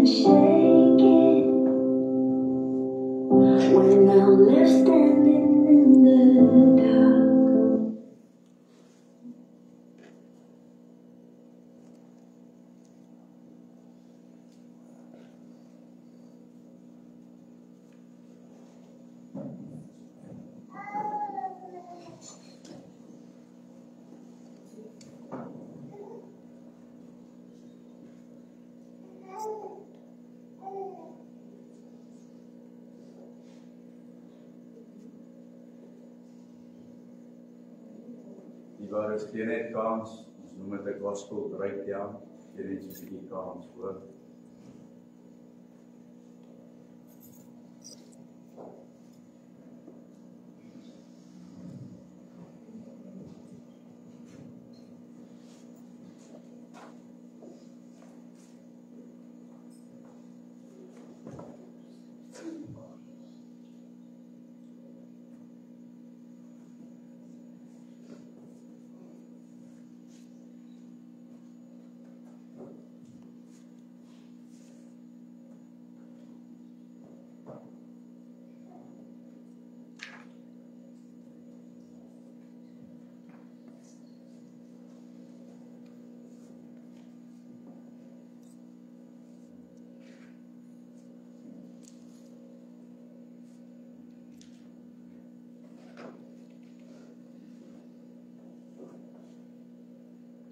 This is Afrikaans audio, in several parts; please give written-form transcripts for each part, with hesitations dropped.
shaking when I'm left standing in the dark. Die waar is gee net kans, ons noem dit 'n gospel breakdown, gee net so 'n bietjie kans hoor.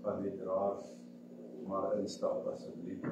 Van die draers maar instap asseblief.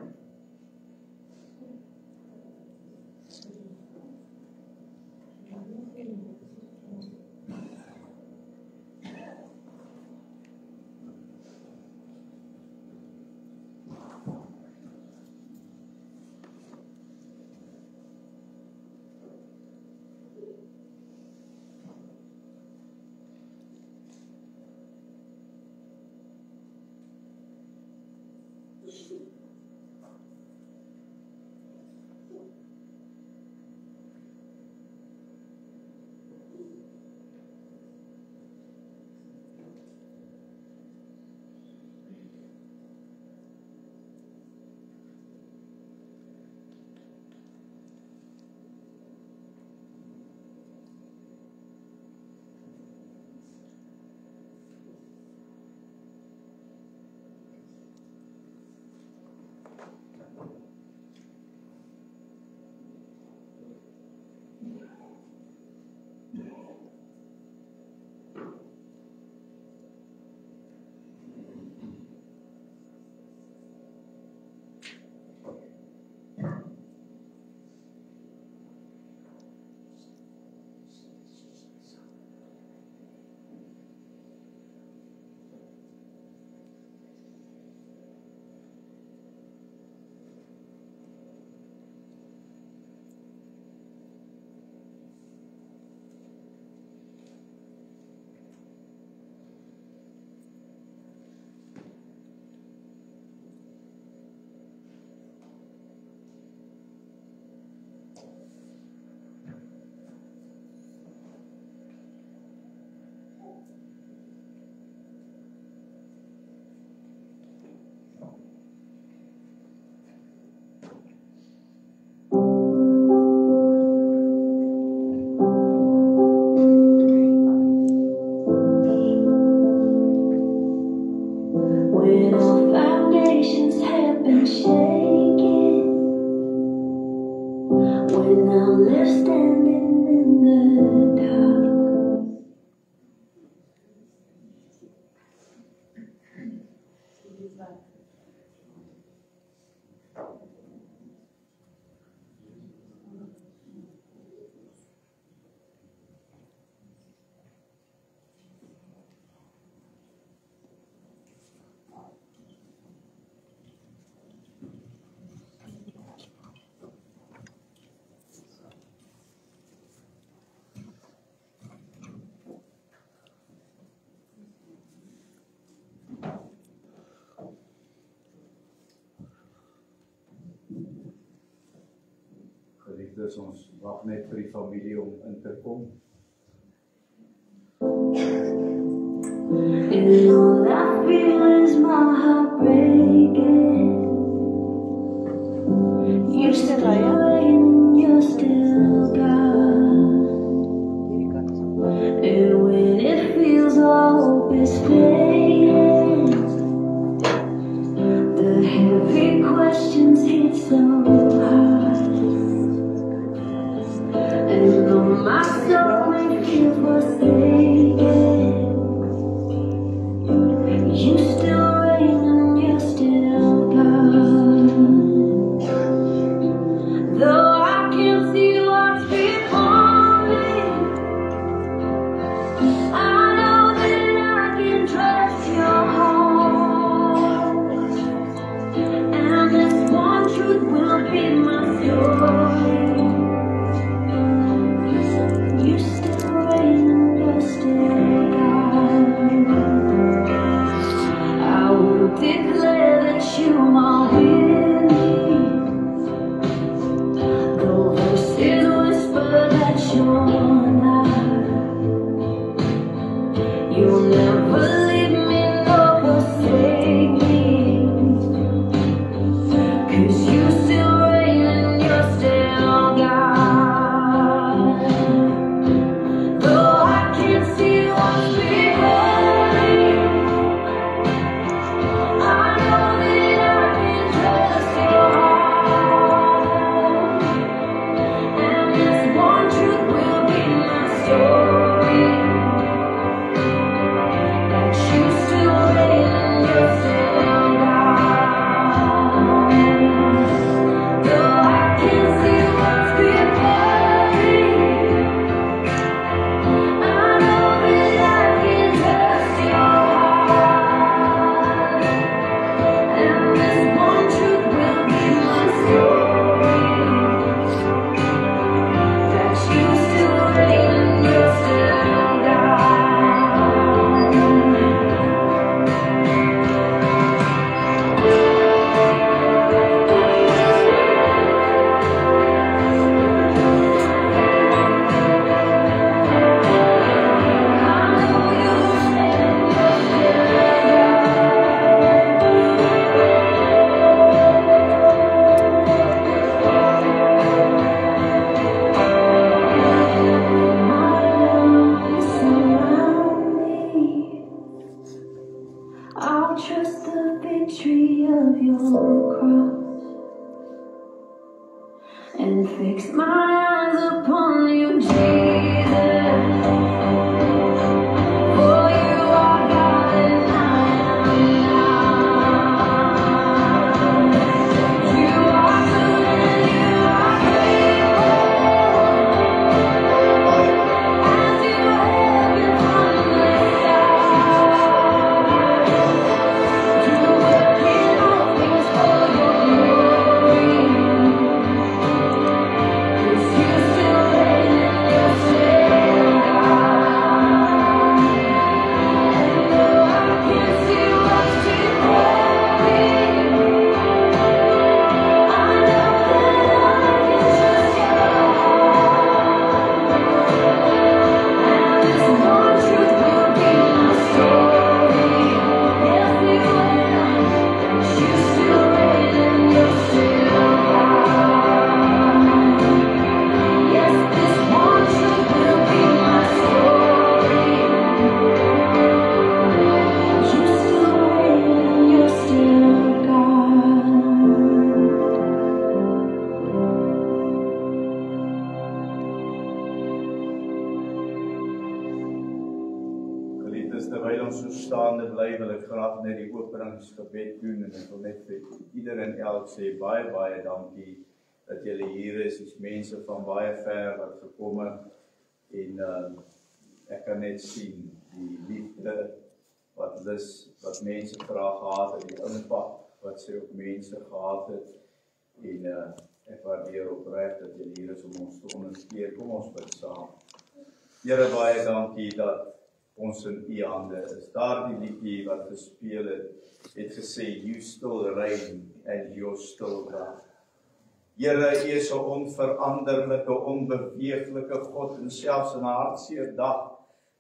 When all foundations have been shaken, when I'm left standing in the dark. Dus ons wag net vir die familie om in te kom. And all I feel is my heart breaking. reign, you're still God. And when it feels hope is fading, the heavy questions hit so hard. And though my soul may feel forsaken, you still reign and you're still God. Though I can't see what's before me, I know that I can trust your heart. And this one truth will be my story. You still reign and you're still God. I will declare that you are with me. Though voices whisper that you're not, you'll never leave me nor forsake me. 'Cause you still reign and you're still God. Though I can't see what's before me, I know that I can trust your heart. And this one truth will be my story, that you still reign and you're still God. Though I can't see what's before me, I know that I can trust your heart. And this one truth will be my story, that you still reign and you're still God. I'll trust the victory of your cross and fix my eyes upon you, Jesus. For you are God and I am not. You are good and you are faithful, as you have been from the start. You work in all things for your glory, 'cause you still reign and you're still God. And though I can't see what's before me, I know that I can trust your heart. And this one truth will be my story. Yes, it will. That you still reign and you're still God. Yes, this one truth will be my story. You still reign and you're still God. Geliefdes, terwyl ons so staande bly, wil ek graag net die openingsgebed doen en ek wil net vir ieder en elk sê baie dankie dat julle hier is. Dis mense van baie ver wat gekom het en ek kan net sien die liefde wat mense graag gehad het, die impak wat sy op mense gehad het en ek waardeer opreg dat julle hier is om ons te ondersteun. Kom ons bid saam. Here, baie dankie dat ons in u hande is. Daardie liedjie wat gespeel het gesê, you still reign and you're still God. Here, u is 'n onveranderlike, onbeweeglike God en selfs in 'n hartseer dag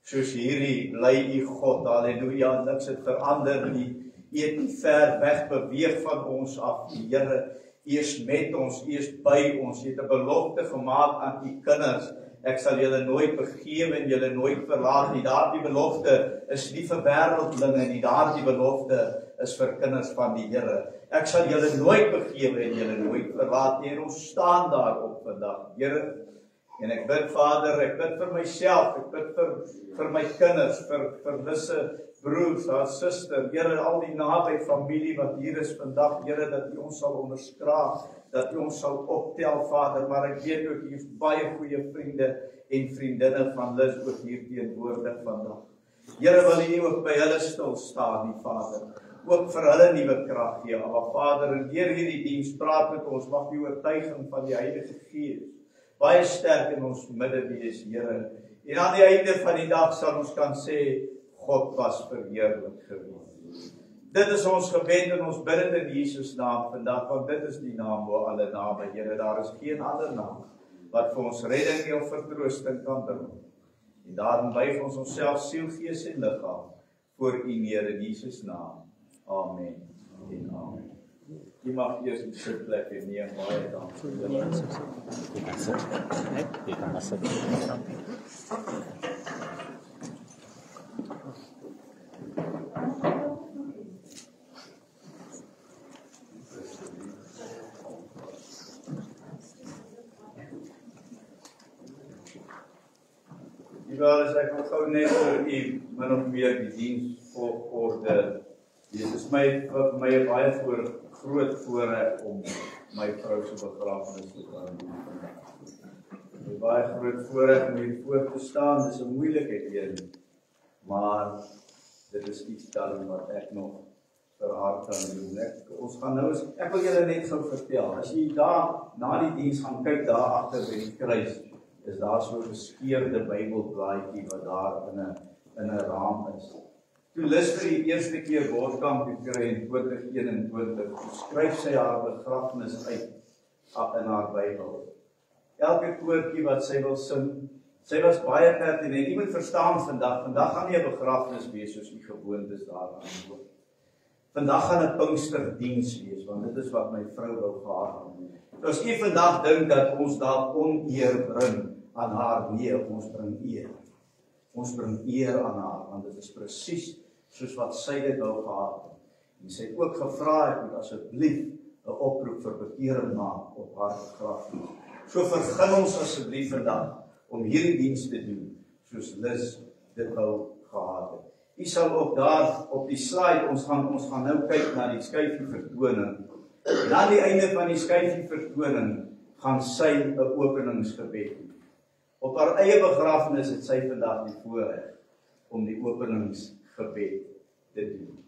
soos hierdie bly u God. Halleluja, niks het verander nie. U het nie ver weg beweeg van ons af. Here, U is met ons, U is by ons, U het 'n belofte gemaak aan U kinders. Ek sal julle nooit begewe en julle nooit verlaat nie. Daardie belofte is nie vir wêreldlinge nie, daardie belofte is vir kinders van die Here. Ek sal julle nooit begewe en julle nooit verlaat nie. En ons staan daarop vandag, Here. En ek bid, Vader, ek bid vir myself, ek bid vir my kinders, vir Lisse broers, haar suster, Here, al die naby familie wat hier is vandag, Here, dat U ons sal onderskraag, dat U ons sal optel, Vader, maar ek weet ook, U is baie goeie vriende en vriendinne van Lis ook hier teenwoordig vandag. Here, wil U ook by hulle stil staan, die Vader, ook vir hulle nuwe krag gee, maar Vader, en deur hierdie diens praat met ons, mag die oortuiging van die Heilige Gees baie sterk in ons midde wees, Here. En aan die einde van die dag sal ons kan sê, God was verheerlik gewees. Dit is ons gebed en ons bid dit in Jesus naam vandag, want dit is die naam bo alle name, Here. Daar is geen ander naam wat vir ons redding of vertroosting kan bring. En daarom buig ons onsself siel, gees en liggaam voor U neer in Jesus naam. Amen en amen. U mag eers in sitplek neem, baie dankie. As ek wil gou net vir U min of meer die diens volgorde. Dit is vir my 'n baie groot voorreg om my vrou se begrafnis te kan doen vandag. 'n Baie groot voorreg om hier voor te staan, dis 'n moeilike een, maar dit is iets dan wat ek nog vir haar kan doen. Ons gaan nou, ek wil julle net gou vertel, as jy daar na die diens gaan kyk, daar agter by die kruis, is daar so 'n beskeurde Bybelblaadjie wat daar in 'n raam is. Toe Lis vir die eerste keer Boskamp gekry in 2021, skryf sy haar begrafnis uit in haar Bybel. Elke koortjie wat sy wil sing, sy was baie pertinent. Jy moet verstaan vandag gaan nie 'n begrafnis wees soos die gewoontes daaraan hoor. Vandag gaan 'n Pinksterdiens wees, want dit is wat my vrou wou gehad het. As u vandag dink dat ons daar oneer bring aan haar, nee, ons bring eer. Ons bring eer aan haar, want dit is presies soos wat sy dit wou gehad het. En sy het ook gevra, ek moet asseblief 'n oproep vir bekering maak op haar begrafnis. So vergun ons asseblief vandag om hierdie diens te doen, soos Lis dit wou gehad het. U sal ook daar op die slide, ons gaan nou kyk na die skyfie vertoning. En aan die einde van die skyfie vertoning gaan sy 'n openingsgebed doen. Op haar eie begrafnis het sy vandag die voorreg om die openingsgebed te doen.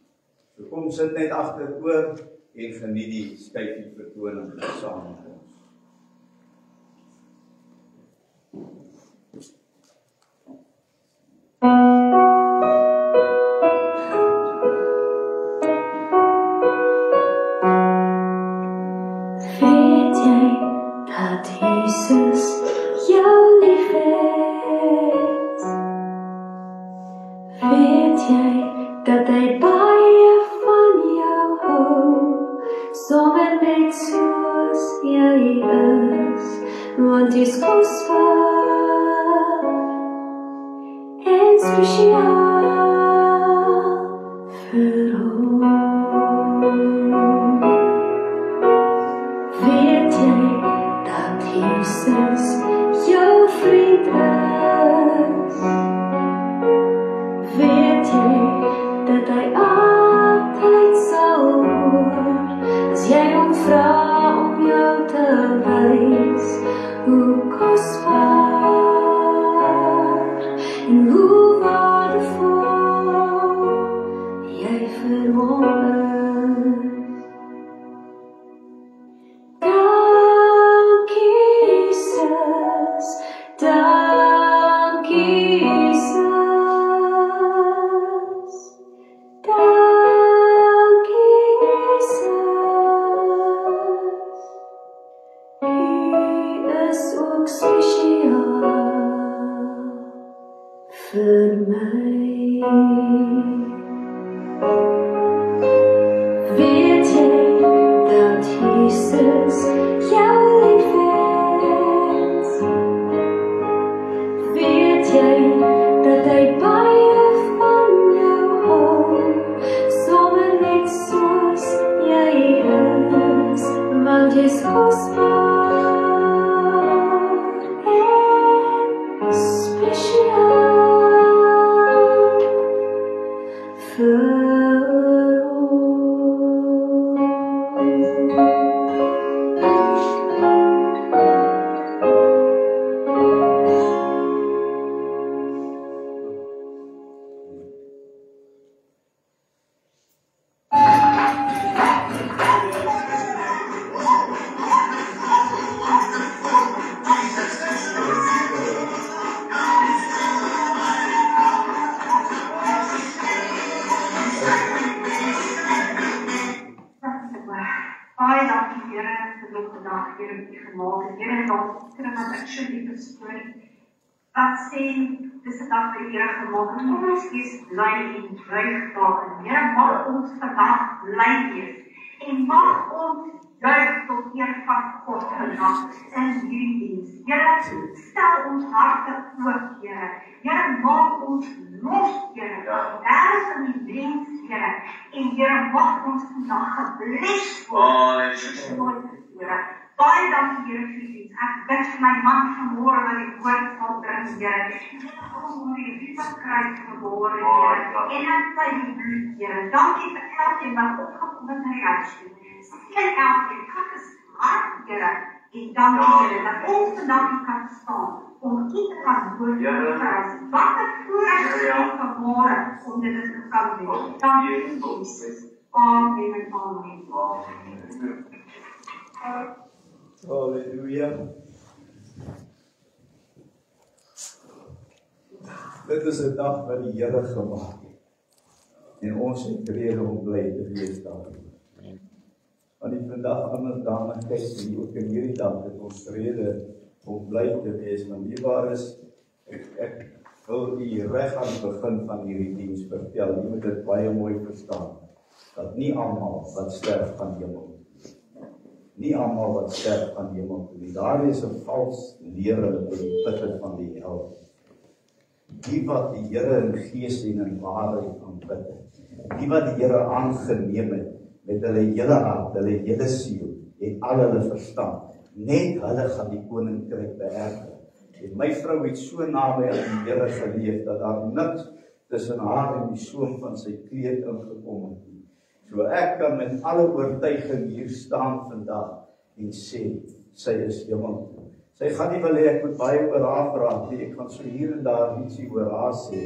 So kom sit net agteroor en geniet die skyfie vertoning saam met ons. Weet jy dat Jesus jou liefhet? Weet jy dat hy baie van jou hou, sommer net soos jy is, want jy's kosbaar en spesiaal vir hom. Weet jy dat Jesus jou vriend is? Weet jy dat hy altyd sal hoor as jy hom vra om jou te wys hoe kosbaar en hoe waardevol jy vir hom is? Dankie Jesus, dankie Jesus, dankie Jesus. U is ook spesiaal vir my. Weet jy dat Jesus soos jou liefhebs. Weet jy dat hy baie van jou hou, sommer net soos jy is, want jy's kosbaar en spesiaal vir Baie dankie Here vir nog vandag, Here wat U gemaak het. Here, dankie vir wat ek so lief storie. Wat sê, dis 'n dag wat die Here gemaak het. Kom ons wees bly en juig daarin. Here, mag ons vandag bly wees. En mag ons juig tot eer van God vandag in hierdie diens. Here, stel ons harte oop, Here. Here, maak ons los, Here. Daar is in die diens, Here. En Here, mag ons vandag gebless word. Here. Baie dankie, Here, vir die diens. Ek bid vir my man vanmôre wat die woord sal bring, Here. Om die liefde kry vanmôre, Here. En ek by die bloed, Here. Dankie vir elkeen wat opgekom het in die huis toe. Sien elkeen, kak is hard, Here. En dankie, Here, dat ons vandag kan staan om U te kan hoor vir ons. Wat 'n voorreg is vanmôre om dit te kan doen. Dankie, Jesus. Amen en amen. Halleluja. Dit is 'n dag wat die Here gemaak het. En ons het rede om bly te wees daarin. Want die vandag ander dame kyk en ook in hierdie dag het ons rede om bly te wees. Want die waar is, ek wil die reg aan die begin van hierdie diens vertel. Jy moet dit baie mooi verstaan. Dat nie almal wat sterf gaan hemel. Nie almal wat sterf gaan hemel toe nie. Daar is 'n vals lering oor die putte van die hel. Die wat die Here in gees en in waarheid aanbid. Die wat die Here aangeneem het met hulle hele hart, hulle hele siel en al hulle verstand. Net hulle gaan die koninkryk beerwe. En my vrou het so naby aan die Here geleef dat daar niks tussen haar en die soem van sy kleed ingekom het nie. So ek kan met alle oortuiging hier staan vandag en sê, sy is hemel toe. Sy gaan nie wil hê ek moet baie oor haar praat nie. Ek gaan so hier en daar ietsie oor haar sê,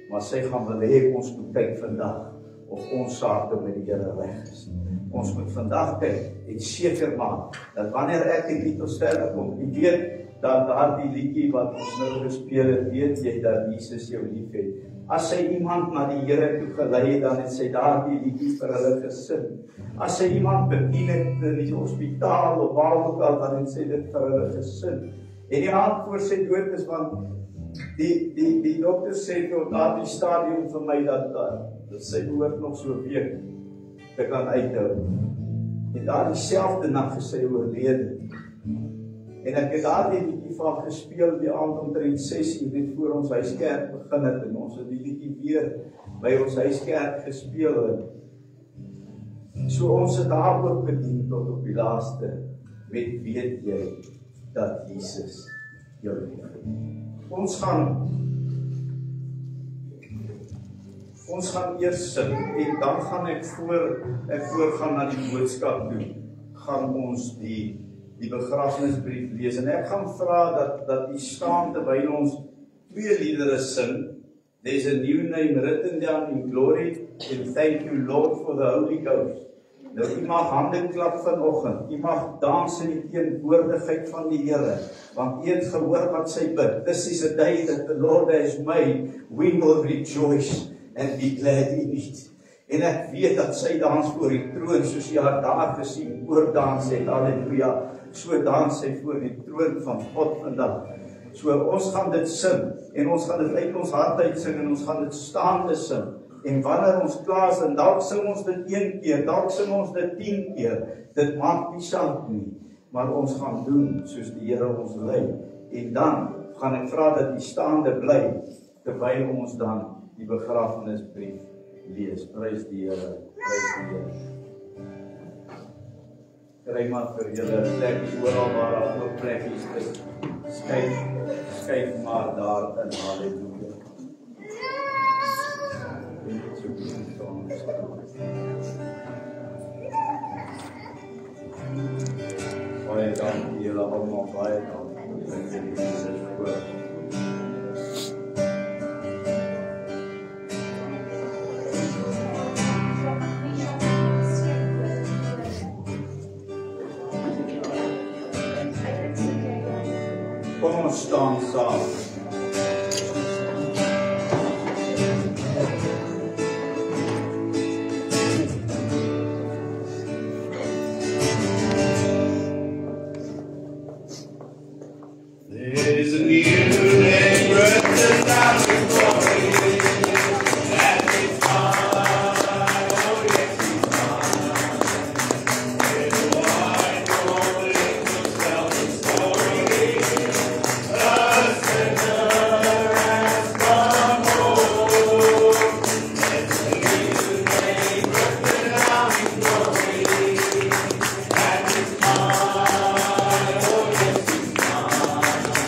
maar sy gaan wil hê ons moet kyk vandag of ons sake met die Here reg is. Ons moet vandag kyk en seker maak dat wanneer ek hier tot sterwe kom, jy weet dat daardie liedjie wat ons nou gespeel het, weet jy dat Jesus jou liefhet. As sy iemand na die Here toe gelei het, dan het sy daardie liedjie vir hulle gesing. As sy iemand bedien het in die hospitaal of waar ook al, dan het sy dit vir hulle gesing. En die aand voor sy dood is, want die dokter sê tot daardie stadium vir my dat sy behoort nog so 'n week te kan uithou. En daardie selfde nag is sy oorlede. En ek het daardie liedjie van gespeel die aand omtrent 6:00 net voor ons huiskerk begin het en ons het die liedjie weer by ons huiskerk gespeel het. So ons het daar ook bedien tot op die laaste met weet jy dat Jesus jou liefhet. Ons gaan eers sing en dan gaan ek voorgaan na die boodskap toe, gaan ons die begrafnisbrief lees en ek gaan vra dat u staan terwyl ons 2 liedere sing. There's a new name written down in glory and thank you Lord for the Holy Ghost. Nou u mag hande klap vanoggend, u mag dans in die teenwoordigheid van die Here, want u het gehoor wat sy bid. This is a day that the Lord has made, we will rejoice and be glad in it. En ek weet dat sy dans voor die troon, soos jy haar daar gesien, oordans het, halleluja, so dans sy voor die troon van God vandag. So ons gaan dit sing, en ons gaan dit uit ons hart uit sing, en ons gaan dit staande sing. En wanneer ons klaar is, en dalk sing ons dit 1 keer, dalk sing ons dit 10 keer, dit maak nie saak nie. maar ons gaan doen soos die Here ons lei. En dan gaan ek vra dat u staande bly terwyl ons dan die begrafnisbrief lees. Prys die Here. Prys die Here. Kry maar vir julle plekkie oral waar daar ook plekkies is. Skyf maar daar in. Halleluja. Baie dankie julle almal, baie dankie. Ek sê dit is voor. Kom ons staan saam. There's a new and birth out in glory. That is mine, oh yes, it's mine. There's a wide rolling tell the story. A sinner has come home. There's a new name written out in glory. That is mine, oh yes, it's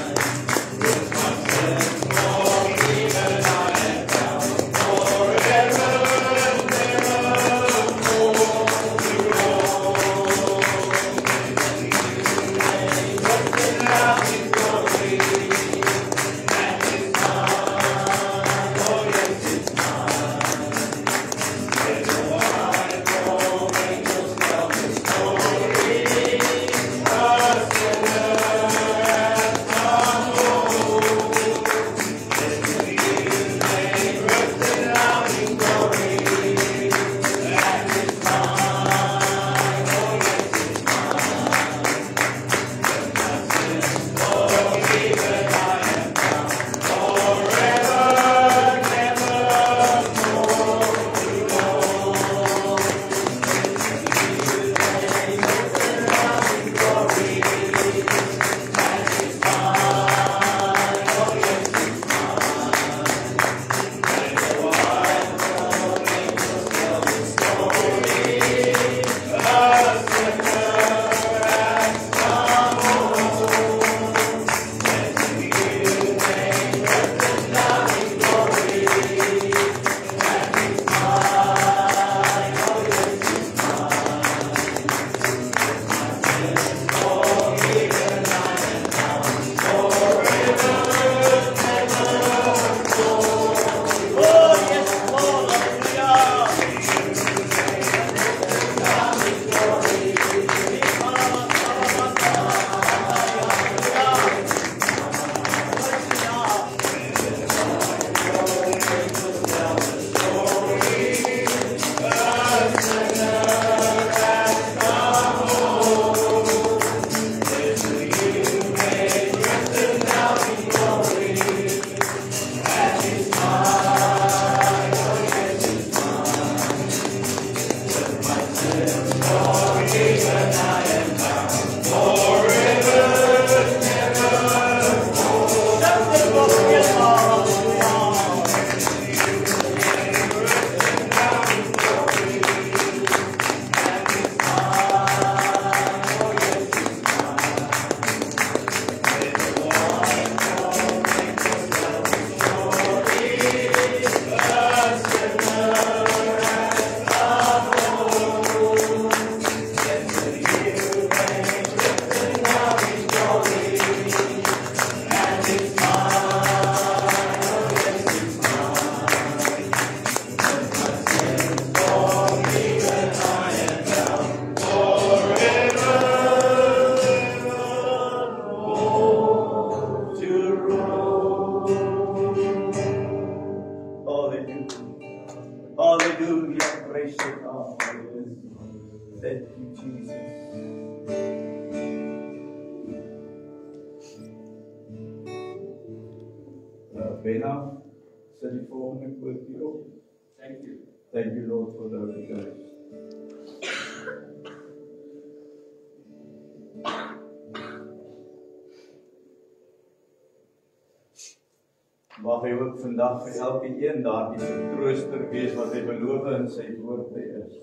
Hallelujah. Praise you, God. Thank you, Jesus. Bena, sal die volgende woordjie op. Thank you. Thank you, Lord, for the Holy Ghost. Mag hy ook vandag vir elke een daardie trooster wees wat hy beloof in sy woord is.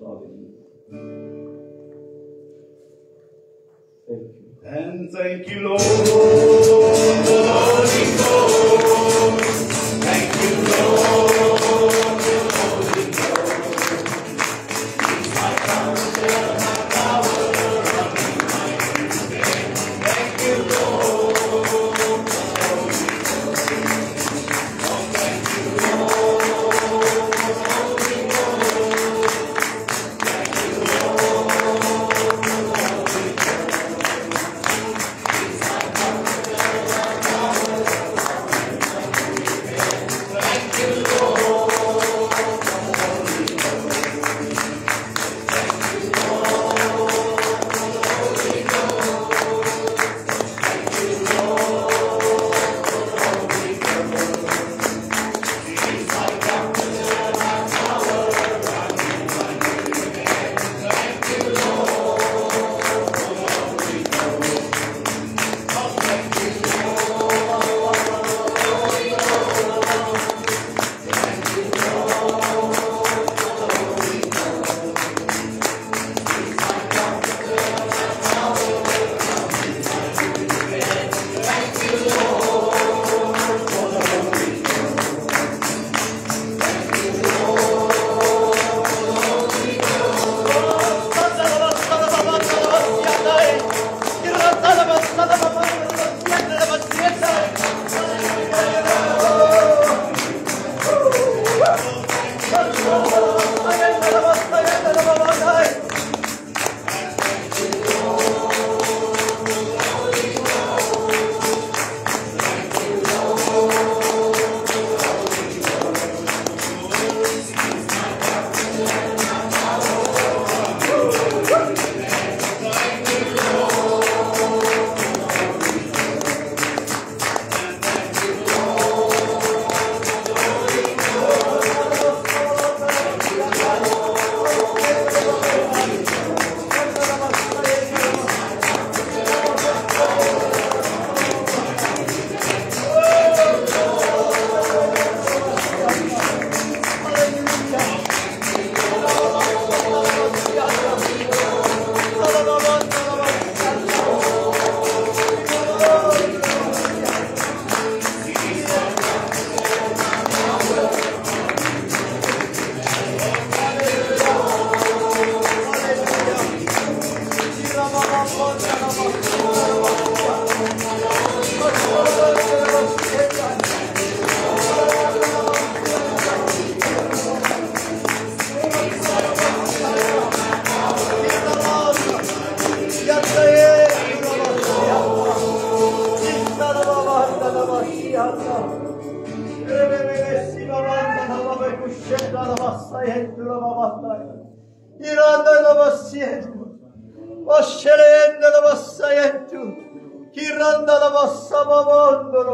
Thank you. And thank you, Lord, for the Holy Ghost. Thank you, Lord, for the Holy Ghost. He's my counselor, my power, running my strength. Thank you, Lord, for the Holy Ghost. Oh, thank you, Lord, for the Holy Ghost. Thank you, Lord, for the Holy Ghost. He's my counselor, my power, running my strength. Thank you, Lord, for the Holy Ghost. Thank you, Lord, for the Holy Ghost. Thank you, Lord, for the Holy Ghost. He's my counselor, my power, running my strength. Thank you, Lord, for the Holy Ghost. Oh, thank you, Lord, for the Holy Ghost. Thank you, Lord, for the Holy Ghost. He's my counselor, my power, running my strength. Thank you, Lord, for the Holy Ghost. Thank you, Lord, for the Holy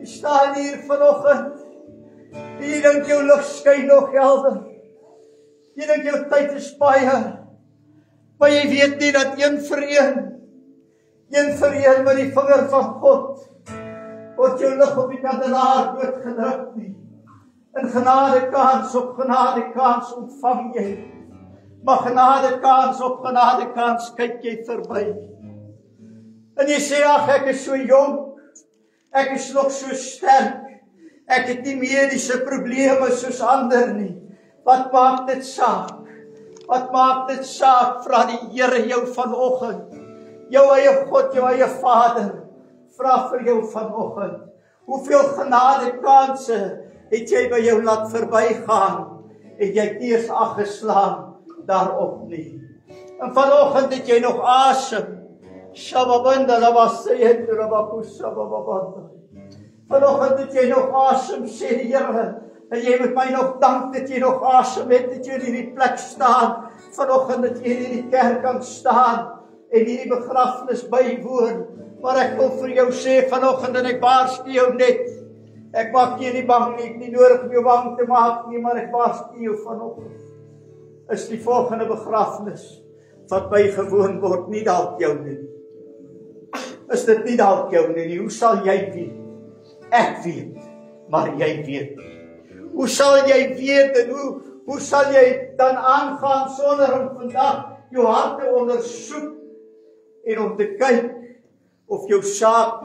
Je staat hier vanochtend. Je denkt jouw licht schijnt nog helder. Je denkt jouw tijd is baie. Maar je weet niet dat een voor een met die vinger van God, wordt jouw licht op die kandelaar doodgedrukt nie. En genadekans op genadekans ontvang jy. Maar genadekans op genadekans kyk jy verby. En jy sê, ag, ek is so jong, ek is nog so sterk, ek het nie mediese probleme soos ander nie. Wat maak dit saak? Wat maak dit saak? Vra die Here jou vanoggend. Jou eie God, jou eie Vader, vra vir jou vanoggend. Hoeveel genadekanse het jy by jou laat verbygaan? Het jy nie eens ag geslaan daarop nie? En vanoggend het jy nog asem. Shababanda labasayet rabakusa bababanda. Vanoggend het jy nog asem, sê die Here. En jy moet my nog dank dat jy nog asem het, dat jy in hierdie plek staan. Vanoggend dat jy in hierdie kerk kan staan en hierdie begrafnis bywoon. Maar ek wil vir jou sê vanoggend en ek waarsku jou net. Ek maak jy nie bang nie, ek nie nodig om jou bang te maak nie, maar ek waarsku jou vanoggend. Is die volgende begrafnis wat bygewoon word nie dalk jou nie. Is dit nie dalk jou nie, hoe sal jy weet? ek weet, maar jy weet nie. Hoe sal jy weet en hoe sal jy dan aangaan sonder om vandag jou hart te ondersoek en om te kyk of jou saak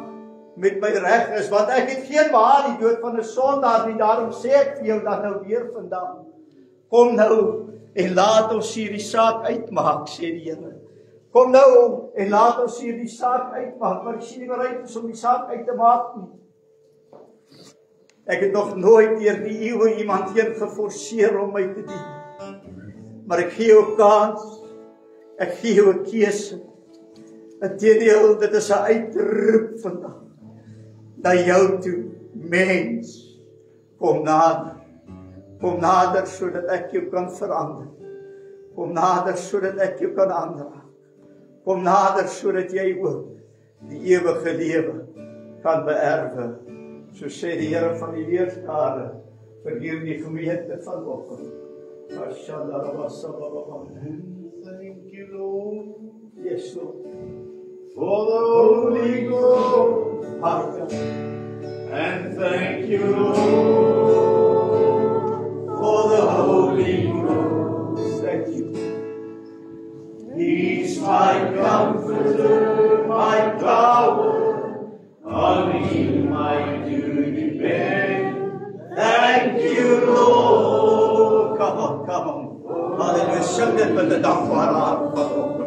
met my reg is, want ek het geen behaal die dood van 'n sondaar nie, daarom sê ek vir jou dan nou weer vandag, kom nou en laat ons hierdie saak uitmaak, sê die Here. Kom nou en laat ons hierdie saak uitmaak, maar ek sien nie bereid is om die saak uit te maak nie. Ek het nog nooit deur die eeue iemand heen geforseer om my te dien. Maar ek gee jou 'n kans, ek gee jou 'n keuse. Inteendeel, dit is 'n uitroep vandag na jou toe, mens, kom nader sodat ek jou kan verander. Kom nader sodat ek jou kan aanraak. Kom nader sodat jy ook die ewige lewe kan beerwe. So sê die Here van die weerskare vir hierdie gemeente vanoggend. Thank you, Lord, Yes, Lord. for the Holy Ghost. And thank you, Lord, for the Holy Ghost. Thank you. He's my comforter, my power, on Him I do depend. Thank you, Lord. Come on. Hallelujah. Sing dit met 'n dankbare hart vanoggend.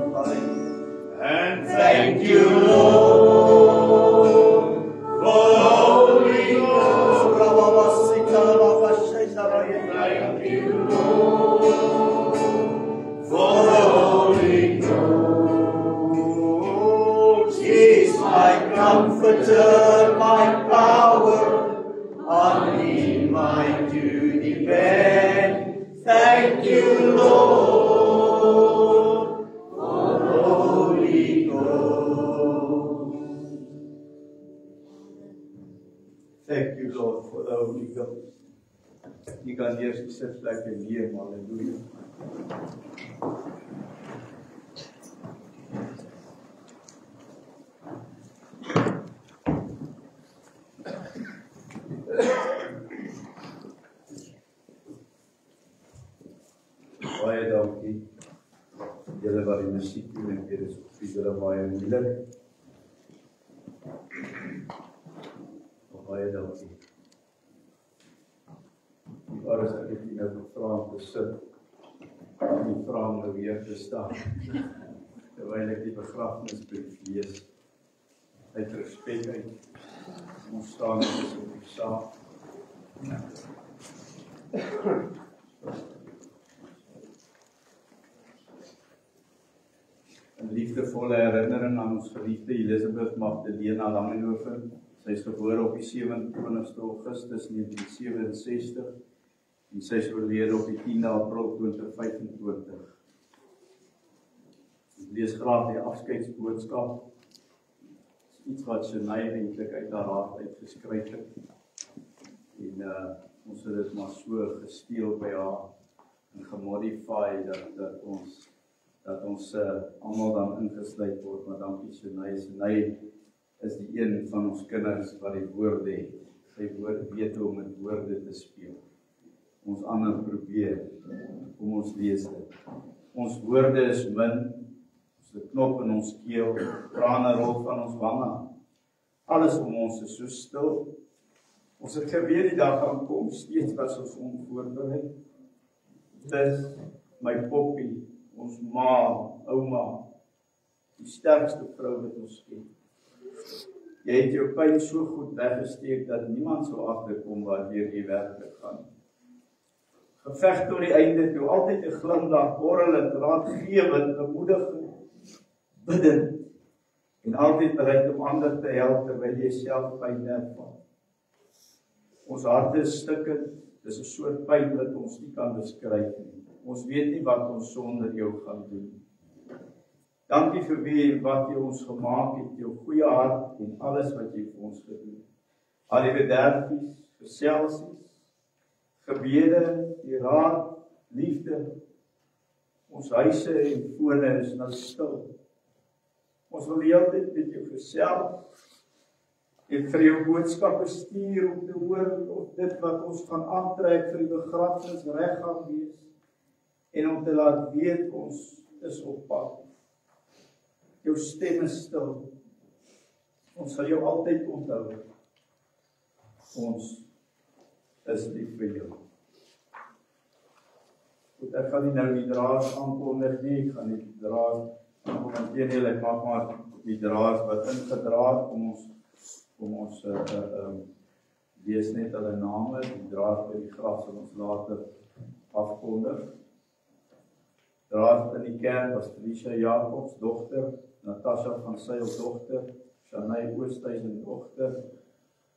And thank you, Lord, for the Holy Ghost. Thank you, Lord, for the Holy Ghost. He's my comforter, my power, on Him I do depend. Thank you, Lord, for the Holy Ghost. Thank you, Lord, for the Holy Ghost. Jy kan eers die sitplek neem, halleluja. Baie dankie. Julle wat die musiek doen en dit is vir julle baie moeilik. Baie dankie. Die ouders het ek nou gevra om te sit. Die vra om nou weer te staan. Terwyl ek die begrafnisbrief lees. Uit respek uit. Ons staan dus op die saak. Een liefdevolle herinnering aan ons geliefde Elisabeth Magdalena Langehoven. Sy is gebore op die 27 Augustus 1967 en sy is oorlede op die 10 April 2025. Ek lees graag die afskeidsboodskap. Iets wat Shanae eintlik uit haar hart uitgeskryf het. En ons het dit maar so gesteel by haar en gemodify dat ons almal dan ingesluit word, maar dankie Shanae. Shanae is die een van ons kinders wat die woorde het. Sy woord weet hoe om met woorde te speel. Ons ander probeer, kom ons lees dit. Ons woorde is min, ons het knop in ons keel, trane rol van ons wange. Alles om ons is so stil. Ons het geweet die dag gaan kom, steeds was ons onvoorbereid. Dis my poppie, ons ma, ouma, die sterkste vrou wat ons ken. Jy het jou pyn so goed weggesteek dat niemand sou agterkom wat deur jy werklik gaan. Geveg tot die einde toe, altyd 'n glimlag, borrelend, raadgewend, bemoedigend, bidend en altyd bereid om ander te help terwyl jy self pyn ervaar. Ons harte is stikkend, dis 'n soort pyn wat ons nie kan beskryf nie. Ons weet nie wat ons sonder jou gaan doen. Dankie vir wie wat jy ons gemaak het, jou goeie hart en alles wat jy vir ons gedoen het. Al die bederfies, geselsies, gebede, die raad, liefde. Ons huise en fone is nou stil. Ons wil die hele tyd met jou gesels en vir jou boodskappe stuur om te hoor of dit wat ons gaan aantrek vir die begrafnis reg gaan wees en om te laat weet ons is op pad. Jou stem is stil. Ons sal jou altyd onthou. Ons is lief vir jou. Goed, ek gaan nie nou die draers aankondig nie, ek gaan nie die draers aankondig, ek maak maar die draers wat ingedra het, kom ons lees net hulle name, die draers by die graf sal ons later afkondig. Draers in die kerk was Felicia Jacobs dogter, Natasha van Sail dogter, Shanay Oosthuizen dogter,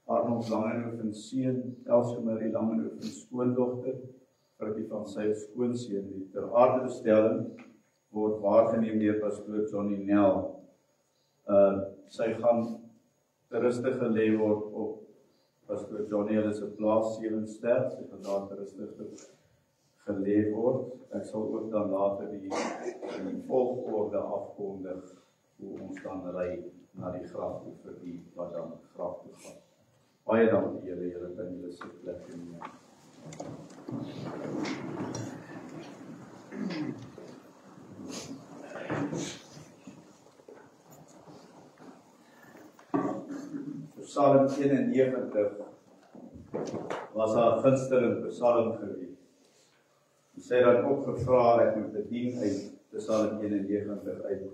Arnold Langenhoven seun, Elsie Marie Langenhoven skoondogter, Frikkie van Sail skoonseun. Die ter aardebestelling word waargeneem deur pastoor Johnny Nel. Sy gaan te rustig gelê word op pastoor Johnny hulle se plaas Sewensterk, sy gaan daar te rustig gelê word. Ek sal ook dan later die volgorde afkondig hoe ons dan ry na die graf toe vir die wat dan graf toe gaan. Baie dankie julle, julle kan julle sitplek neem. Psalm 91 was haar gunsteling psalm gewees. Sy het dan ook gevra ek moet dit dien uit Psalm 91 uit.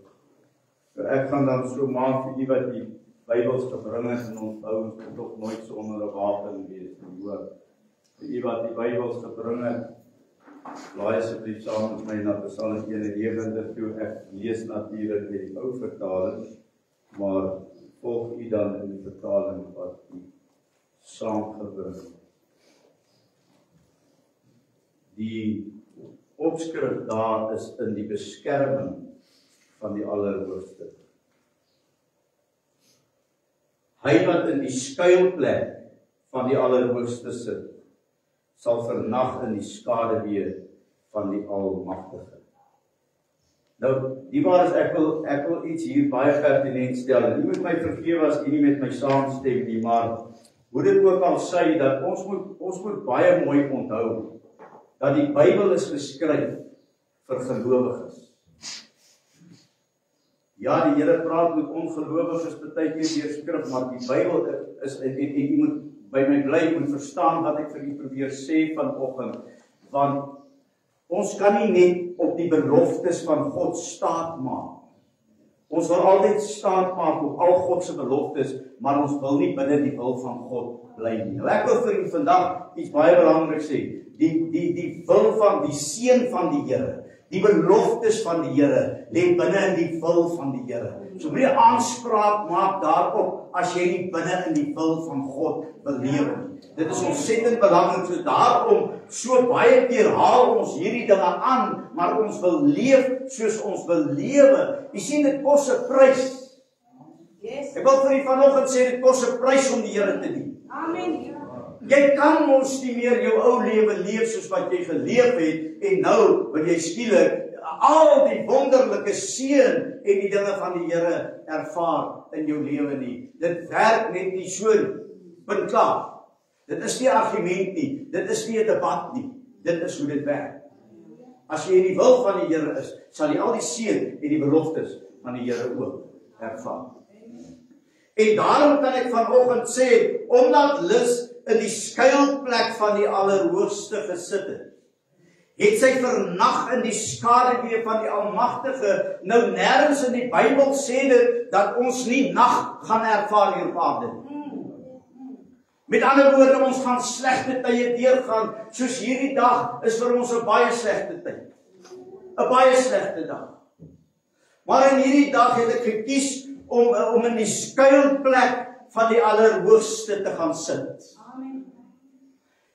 So ek gaan dan so maak vir die wat die Bybels gebring het en onthou ons moet tog nooit sonder 'n wapen wees nie, hoor. Vir die wat die Bybels gebring het, laai asseblief saam met my na Psalm 91 toe. Ek lees natuurlik met die ou vertaling, maar volg u dan in die vertaling wat u saamgebring het. Die opskrif daar is in die beskerming van die Allerhoogste. Hy wat in die skuilplek van die Allerhoogste sit, sal vernag in die skaduwee van die Almagtige. Nou, die waar is ek wil iets hier baie pertinent stel. En nie moet my vergewe as jy nie met my saamstem nie, maar hoe dit ook al sê dat ons moet baie mooi onthou dat die Bybel is geskryf vir gelowiges. Ja, die Here praat met ongelowiges baie keer deur skrif, maar die Bybel is en jy moet by my bly moet verstaan wat ek vir u probeer sê vanoggend, want ons kan nie net op die beloftes van God staat maak. Ons wil altyd staat maak op al God se beloftes, maar ons wil nie binne die wil van God bly nie. Nou ek wil vir u vandag iets baie belangrik sê. Die wil van die seën van die Here, die beloftes van die Here lê binne in die wil van die Here. So moenie aanspraak maak daarop as jy nie binne in die wil van God wil lewe nie. Dit is ontsettend belangrik, so daarom so baie keer haal ons hierdie dinge aan, maar ons wil leef soos ons wil lewe. Jy sien, dit kos 'n prys. Yes. Ek wil vir u vanoggend sê dit kos 'n prys om die Here te dien. Amen. Jy kan mos nie meer jou ou lewe leef soos wat jy geleef het en nou wil jy skielik al die wonderlike seën en die dinge van die Here ervaar in jou lewe nie. Dit werk net nie so. Punt klaar. Dit is nie argument nie. Dit is nie 'n debat nie. Dit is hoe dit werk. As jy in die wil van die Here is, sal jy al die seën en die beloftes van die Here ook ervaar. En daarom kan ek vanoggend sê, omdat Lis in die skuilplek van die Allerhoogste gesit het sy vernag in die skaduwee van die Almagtige. Nou nêrens in die Bybel sê dit dat ons nie nag gaan ervaar hier op aarde nie. Met ander woorde, ons gaan slegte tye deurgaan, soos hierdie dag is vir ons 'n baie slegte tyd. 'n Baie slegte dag. Maar in hierdie dag het ek gekies om in die skuilplek van die Allerhoogste te gaan sit.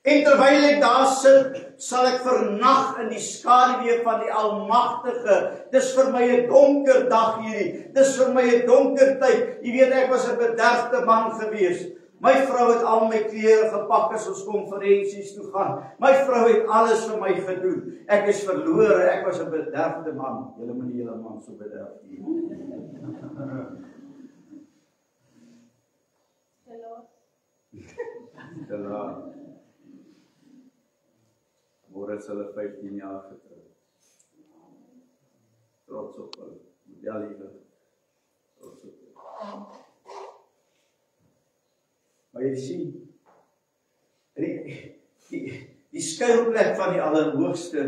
En terwyl ek daar sit, sal ek vernag in die skaduwee van die Almagtige. Dis vir my 'n donker dag hierdie. Dis vir my 'n donker tyd. Jy weet, ek was 'n bederfde man gewees. My vrou het al my klere gepak as ons konferensies toe gaan. My vrou het alles vir my gedoen. Ek is verlore, ek was 'n bederfde man. Julle moet nie julle man so bederf nie. te laat. Môre is hulle 15 jaar getroud. Trots op hulle. Ja, lieve. Trots op hulle. Maar jy sien, die skuilplek van die Allerhoogste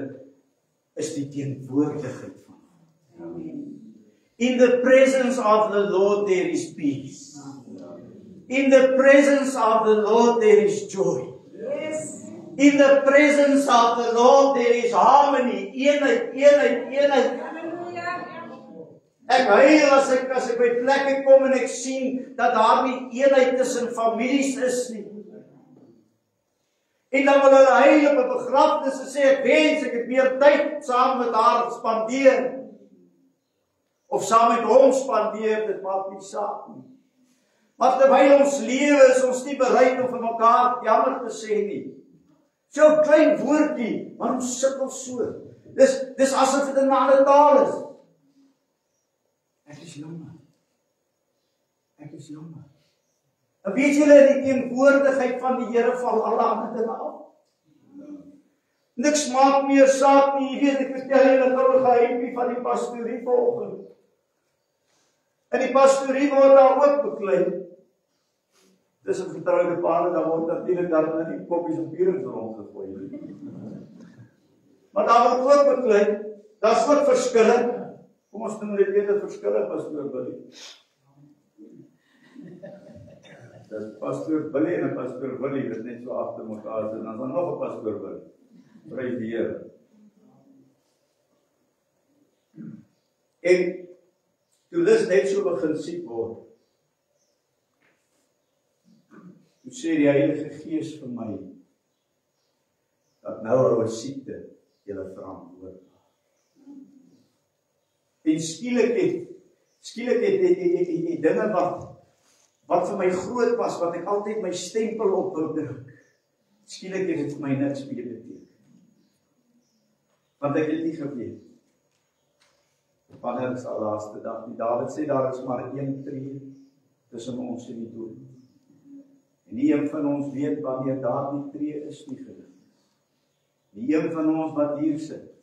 is die teenwoordigheid van God. In the presence of the Lord there is peace. In the presence of the Lord there is joy. Yes. In the presence of the Lord there is harmony. Eenheid. Ek huil as ek by plekke kom en ek sien dat daar nie eenheid tussen families is nie. En dan wil hulle huil op 'n begrafnis en sê ek wens ek het meer tyd saam met haar spandeer. Of saam met hom spandeer, dit maak nie saak nie. Maar terwyl ons lewe is ons nie bereid om vir mekaar jammer te sê nie. So 'n klein woordjie, maar ons sukkel so. Dis asof dit in 'n ander taal is. Ek is jammer. En weet julle, die teenwoordigheid van die Here val alle ander dinge af. Niks maak meer saak nie. Jy weet, ek vertel julle gou 'n geheimpie van die pastorie vanoggend. En die pastorie word daar ook beklei. Dis 'n getroude paar, dan word natuurlik daar net die koppies op pierings rondgegooi. Maar daar word ook beklei. Daar's ook verskille. Kom ons noem dit eerder verskille, pastoor Billy. Dis pastoor Billy en pastoor Willie, dit net so agter mekaar sit, dan nog 'n pastoor Billy. Prys die Here. En toe dis net so begin siek word, toe sê die Heilige Gees vir my, dat nou hou 'n siekte julle verantwoord. En skielik het die dinge wat vir my groot was, wat ek altyd my stempel op wou druk, skielik het dit vir my niks meer beteken. Want ek het nie geweet wanneer is die laaste dag nie. Dawid sê daar is maar een tree tussen ons en die dood. En nie een van ons weet wanneer daardie tree is nie gelig. Nie een van ons wat hier sit.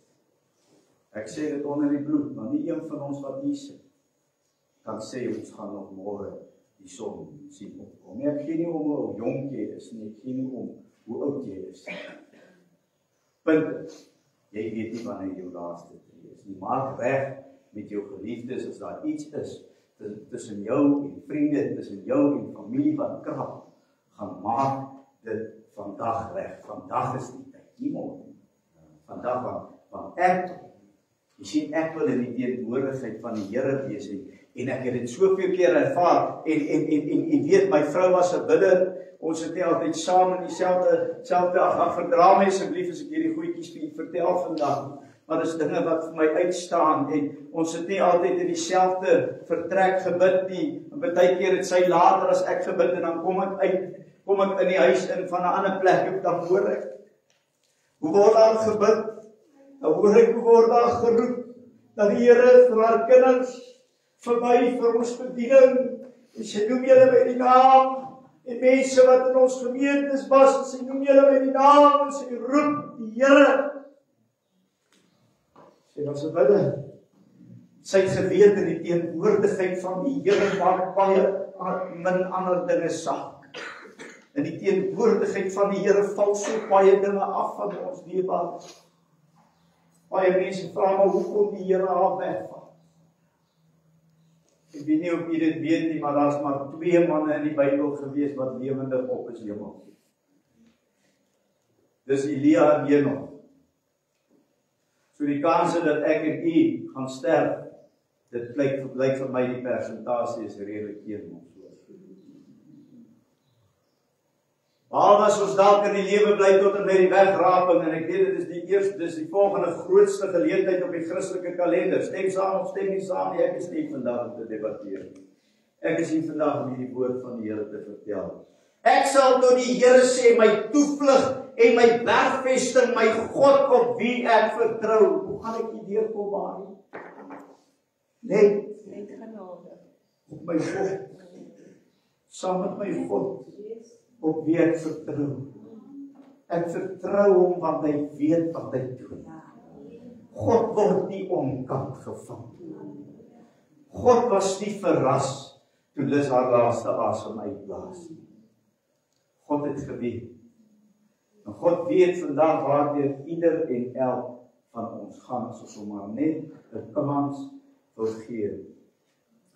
Ek sê dit onder die bloed, maar nie een van ons wat hier sit kan sê ons gaan nog môre die son sien opkom. Ek gee nie om hoe jonk jy is nie, ek gee nie om hoe oud jy is. Punt. Jy weet nie wanneer jou laaste tree is nie. Maak reg met jou geliefdes as daar iets is tussen jou en vriende, tussen jou en familie wat krap, gaan maak dit vandag reg. Vandag is die tyd, nie môre. Vandag van ek. Jy sien, ek wil in die teenwoordigheid van die Here wees en ek het dit soveel keer ervaar en weet, my vrou was 'n bidder. Ons het nie altyd saam in dieselfde ag, verdra my asseblief as ek hierdie goedjies vir julle vertel vandag. Maar dis dinge wat vir my uitstaan en ons het nie altyd in dieselfde vertrek gebid nie. En baie keer het sy later as ek gebid en dan kom ek in die huis in van 'n ander plek en dan hoor ek hoe word daar gebid? Dan hoor ek hoe word daar geroep dat die Here vir haar kinders, vir my, vir ons bediening, en sy noem julle by die naam, en mense wat in ons gemeentes was, en sy noem julle by die naam, en sy roep die Here. Sy was 'n bidder. Sy het geweet in die teenwoordigheid van die Here maak baie min ander dinge saak. In die teenwoordigheid van die Here val so baie dinge af van ons lewe. Baie mense vra maar hoekom die Here haar wegvat. Ek weet nie of jy dit weet nie, maar daar's maar 2 manne in die Bybel gewees wat lewendig op is hemel. Dis Elia en Henog. So die kanse dat ek en u gaan sterf, dit blyk vir my die persentasie is redelik eenmal. Behalwe as ons dalk in die lewe bly tot en met die wegraping, en ek weet dit is die volgende grootste geleentheid op die Christelike kalender. Stem saam of stem nie saam nie, ek is nie vandag om te debatteer. Ek is hier vandag om die woord van die Here te vertel. Ek sal tot die Here sê, my toevlug en my bergvesting, my God op wie ek vertrou. Hoe gaan ek hier deurkom maar? Net genade. Op my God. Saam met my God. op wie ek vertrou. Ek vertrou hom want hy weet wat hy doen. God word nie onkant gevang. God was nie verras toe Lis haar laaste asem uitblaas nie. God het geweet. En God weet vandag waardeur ieder en elk van ons gaan as ons hom maar net 'n kans wil gee.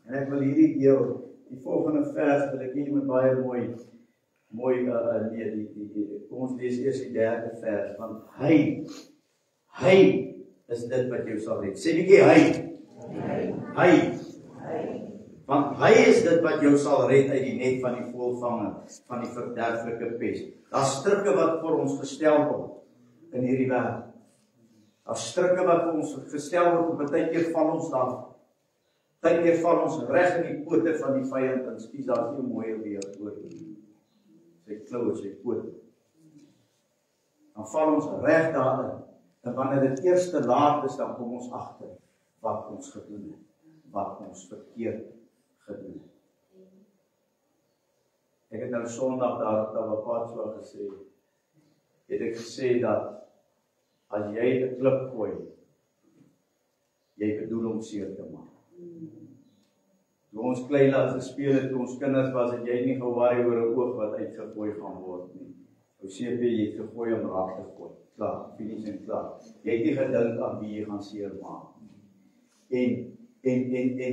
En ek wil hierdie deel, die volgende vers wil ek hier met baie mooi kom ons lees eers die 3de vers, want hy is dit wat jou sal red. Sê bietjie hy. Want hy is dit wat jou sal red uit die net van die voëlvange, van die verderflike pes. Daar's strikke wat vir ons gestel word in hierdie wêreld. Daar's strikke wat vir ons gestel word, en baie keer val ons daar. Baie keer val ons reg in die pote van die vyand, en skies daar nie 'n mooie weer oor nie. Sy kloue, sy pote. Dan val ons reg daarin. En wanneer dit eers te laat is, dan kom ons agter wat ons gedoen het, wat ons verkeerd gedoen het. Ek het nou Sondag daar op Tawapatswa gesê dat as jy 'n klip gooi, jy bedoel om seer te maak. Toe ons klein laat gespeel het, toe ons kinders was, het jy nie geworry oor 'n oog wat uitgegooi gaan word nie. Ou CP, jy het gegooi om raak te gooi. Klaar, finies en klaar. Jy het nie gedink aan wie jy gaan seer maak. En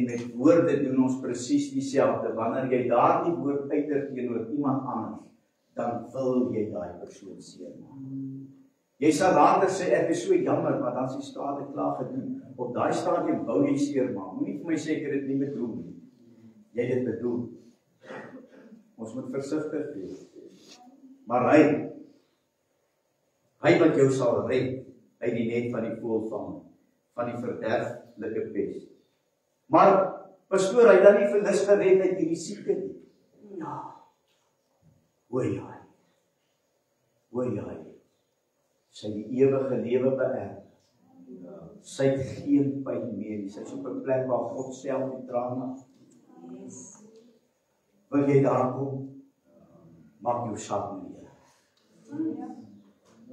met woorde doen ons presies dieselfde. Wanneer jy daardie woord uiter teenoor iemand anders, dan wil jy daai persoon seer maak. Jy sal later sê, ek is so jammer, maar dan is die skade klaar gedoen. Op daai stadium wou jy seer maak. Moenie vir my sê ek het dit nie bedoel nie. Jy het dit bedoel. Ons moet versigtig wees. Maar hy wat jou sal red uit die net van die voëlvange, van die verderflike pes. Maar pastoor, hy dan nie vir Lis gered uit hierdie siekte nie. Ja. Hoor jy. Sy die ewige lewe beerf. Sy het geen pyn meer nie. Sy is op 'n plek waar God self die trane. Wil jy daar kom? Maak jou saak met die Here.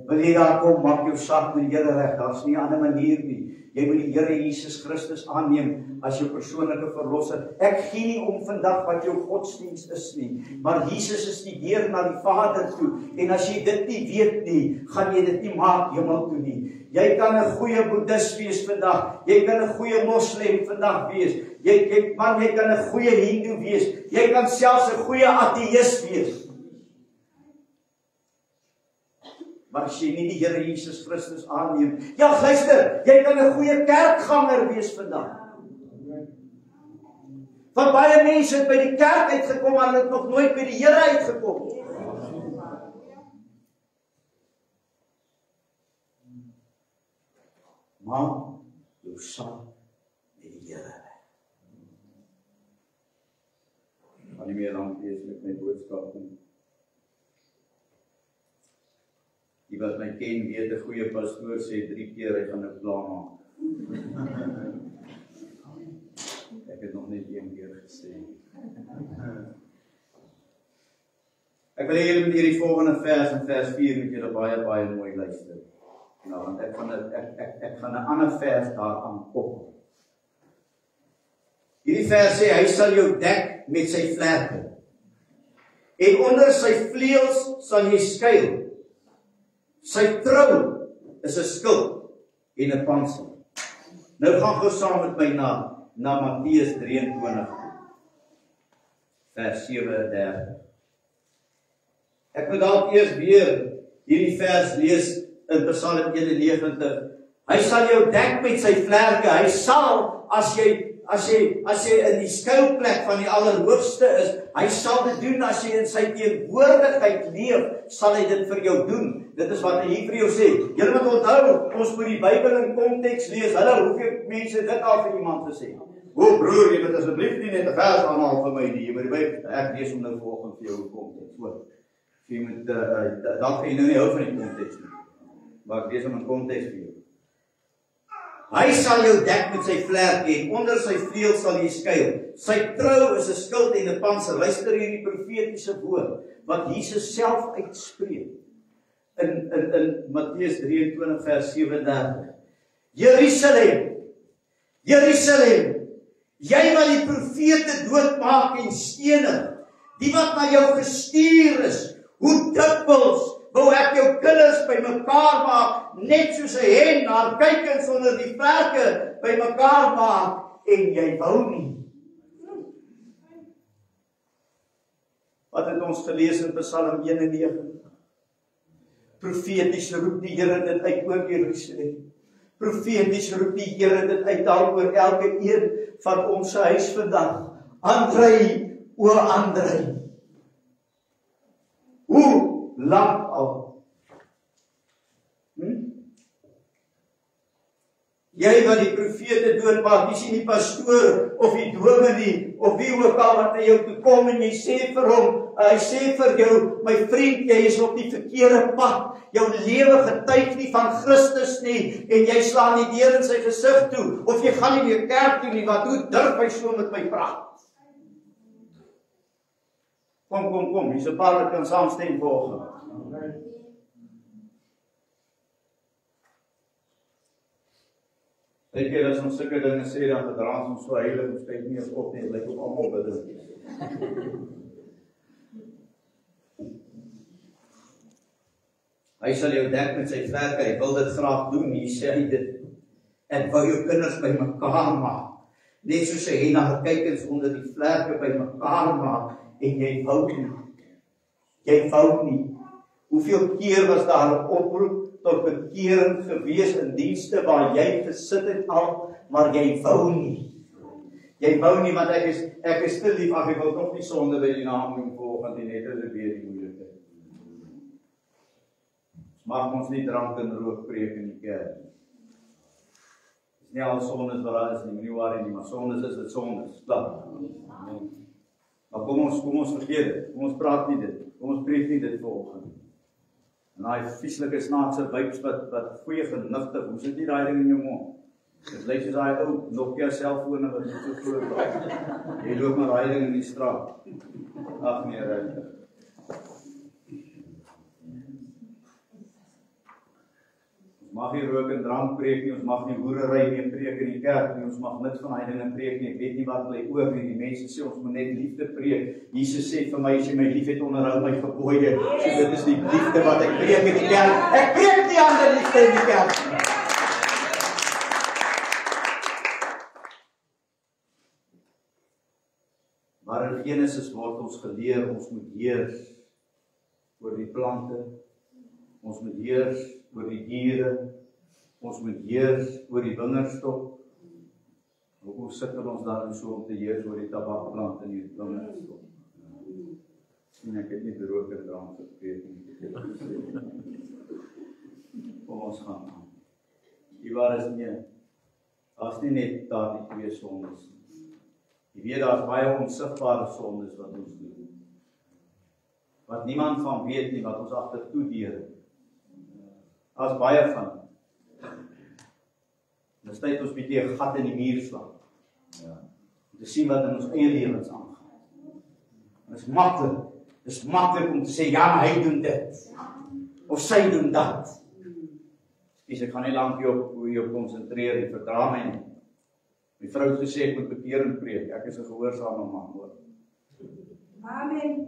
Wil jy daar kom? Maak jou saak met die Here reg. Daar's nie 'n ander manier nie. Jy moet die Here Jesus Christus aanneem as jou persoonlike verlosser. Ek gee nie om vandag wat jou godsdiens is nie, maar Jesus is die deur na die Vader toe. En as jy dit nie weet nie, gaan jy dit nie maak hemel toe nie. Jy kan 'n goeie boeddhis wees vandag. Jy kan 'n goeie moslim vandag wees. Jy kan 'n goeie hindoe wees. Jy kan selfs 'n goeie ateïs wees. Maar as jy nie die Here Jesus Christus aanneem, ja, luister, jy kan 'n goeie kerkganger wees vandag. Want baie mense het by die kerk uitgekom, maar hulle het nog nooit by die Here uitgekom. Maak jou saak met die Here. Ek gaan nie meer lank wees met my boodskap nie. Die wat my ken weet, 'n goeie pastoor sê 3 keer hy gaan 'n plan maak. Ek het nog net 1 keer gesê. Ek wil hê julle moet hierdie volgende vers in vers 4 met julle baie mooi luister. Nou, want ek gaan 'n ander vers daaraan koppel. Hierdie vers sê hy sal jou dek met sy vlerke. En onder sy vleuels sal jy skuil. Sy trou is 'n skild en 'n pantser. Nou gaan gou saam met my na Matteus 23 vers 37. Ek moet dalk eers weer hierdie vers lees in Psalm 91. Hy sal jou dek met sy vlerke. Hy sal as jy in die skuilplek van die Allerhoogste is, hy sal dit doen as jy in sy teenwoordigheid leef, sal hy dit vir jou doen. Dit is wat hy vir jou sê. Julle moet onthou, ons moet die Bybel in konteks lees. Hoeveel mense dit al vir iemand gesê? O broer, jy moet asseblief nie net 'n vers aanhaal vir my nie. Jy moet die Bybel, ek lees hom nou vanoggend vir jou konteks. Hoor. Jy moet dan kan jy nou nie hou van die konteks nie. Maar ek lees hom in konteks vir jou. Hy sal jou dek met sy vlerke en onder sy vleuels sal jy skuil. Sy trou is 'n skild en 'n pantser. Luister hierdie profetiese woord. wat Jesus self uitspreek in Matteus 23 vers 37. Jerusalem, Jerusalem, jy wat die profete doodmaak en stenig, die wat na jou gestuur is, hoe dikwels wou ek jou kinders bymekaar maak, net soos 'n hen haar kuikens onder die vlerke bymekaar maak, en jy wou nie. Wat het ons gelees in Psalm 91? Profeties roep die Here dit uit oor Jerusalem. Profeties roep die Here dit uit daaroor elke een van ons huis vandag. Andrei, o Andrei. Hoe lank al? Jy wat die profete doodmaak, jy sien die pastoor of die dominee of wie ook al wat na jou toe kom en jy sê vir hom, hy sê vir jou, my vriend, jy is op die verkeerde pad. Jou lewe getuig nie van Christus nie en jy slaan die deur in sy gesig toe of jy gaan nie weer kerk toe nie, wat hoe durf hy so met my praat? Kom, hier's 'n paar wat kan saamstem volgens. Ek keer as ons sulke dinge sê, dan gedra ons so heilig, ons kyk nie eens op nie, lyk op almal bidder. Hy sal jou dek met sy vlerke, hy wil dit graag doen, hier sê hy dit. Ek wou jou kinders bymekaar maak, net soos 'n hen haar kuikens onder die vlerke bymekaar maak, en jy wou nie. Jy wou nie. Hoeveel keer was daar 'n oproep tot bekering gewees in dienste waar jy gesit het al, maar jy wou nie. Jy wou nie, want ek is te lief, ek wil toch nie sonde by die naam doen volgend, en net as ek weer die moeilijkheid. Mag ons nie drank en rook preek in die kerk. Dit is nie al sondes wat daar is nie, nie waar nie, maar sondes is dit sondes. Klaar. Maar kom ons vergeet dit, kom ons praat nie dit, kom ons preek nie dit volgend. En daai vieslike snaakse vibes wat goeie genigtig, hoe sit jy daai ding in jou mond? Dit lyk soos daai ou Nokia selfone wat net so groot was. Jy loop maar daai ding in die straat. Ag nee, regtig. Ons mag nie rook en drank preek nie, ons mag nie hoerery nie preek in die kerk nie, ons mag niks van daai dinge preek nie. Ek weet nie wat bly oor nie. Die mense sê ons moet net liefde preek. Jesus sê vir my, as jy my liefhet, onderhou my gebooie. So dit is die liefde wat ek preek in die kerk. Ek preek nie ander liefde in die kerk nie. Maar in Genesis word ons geleer, ons moet heers oor die plante, ons moet heers oor die diere, ons moet heers oor die wingerdstok. Hoe sukkel ons dan so om te heers oor die tabakplant en die wingerdstok? En ek het nie rook en drank gepreek nie. Kom ons gaan aan. Die waar is nie, daar's nie net daar die twee sondes nie. Jy weet, daar is baie onsigbare sondes wat ons doen. Wat niemand van weet nie, wat ons agter toedeur. Daar is baie van. Dis tyd ons bietjie 'n gat in die muur slaan. Om te sien wat in ons eie lewens aangaan. Dis maklik om te sê, ja, hy doen dit. Of sy doen dat. Ek gaan nie lank hierop konsentreer, jy verdra my nie. My vrou het gesê, ek moet bekering preek. Ek is 'n gehoorsame man, hoor. Amen.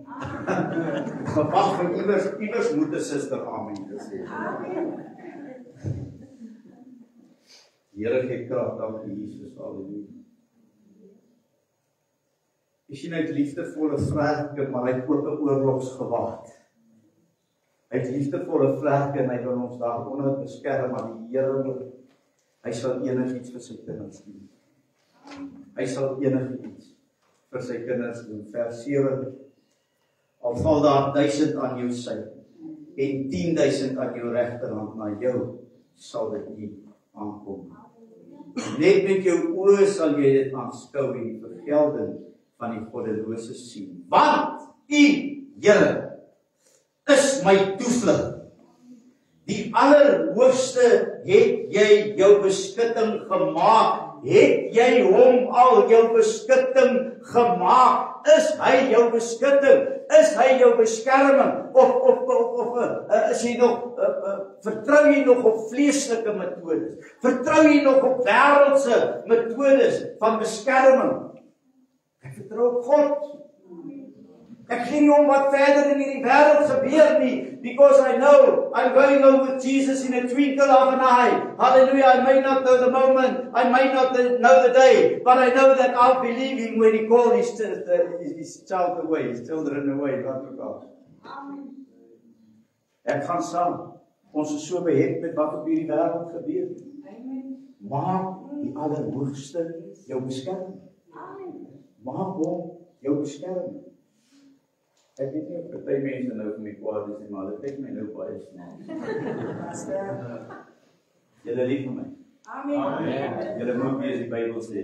Verwag van iewers moet 'n suster amen gesê. Amen. Here gee krag, dankie Jesus, halleluja. Jy sien, hy het liefdevolle vlerke, maar hy het ook 'n oorlogsgewaad. Hy het liefdevolle vlerke en hy wil ons daaronder beskerm, maar die Here, hy sal enigiets vir sy kinders doen. Hy sal enigiets vir sy kinders doen. Vers 7. Al val daar 1000 aan jou sy en 10.000 aan jou regterhand, na jou sal dit nie aankom. Net met jou oë sal jy dit aanskou en die vergelding van die goddelose sien. Want U, Here, is my toevlug. Die Allerhoogste het jy jou beskutting gemaak. Het jy hom al jou beskutting gemaak, is hy jou beskutting? Is hy jou beskerming? Of is jy nog, vertrou jy nog op vleeslike metodes? Vertrou jy nog op wêreldse metodes van beskerming? Ek vertrou op God. Ek gee nie om wat verder in hierdie wêreld gebeur nie, because I know I'm going home with Jesus in a twinkle of an eye. Hallelujah. I may not know the moment, I may not know the day, but I know that I'll believe him when he called his child away, his children away. Wat ook al. Ek gaan saam. Ons is so behept met wat op hierdie wêreld gebeur. Maak die Allerhoogste jou beskerming. Maak hom jou beskerming. Ek weet nie of party mense nou vir my kwaad is, maar dit kyk my nou baie snaaks. Julle lief vir my. Amen. Julle moet weer die Bybel sê.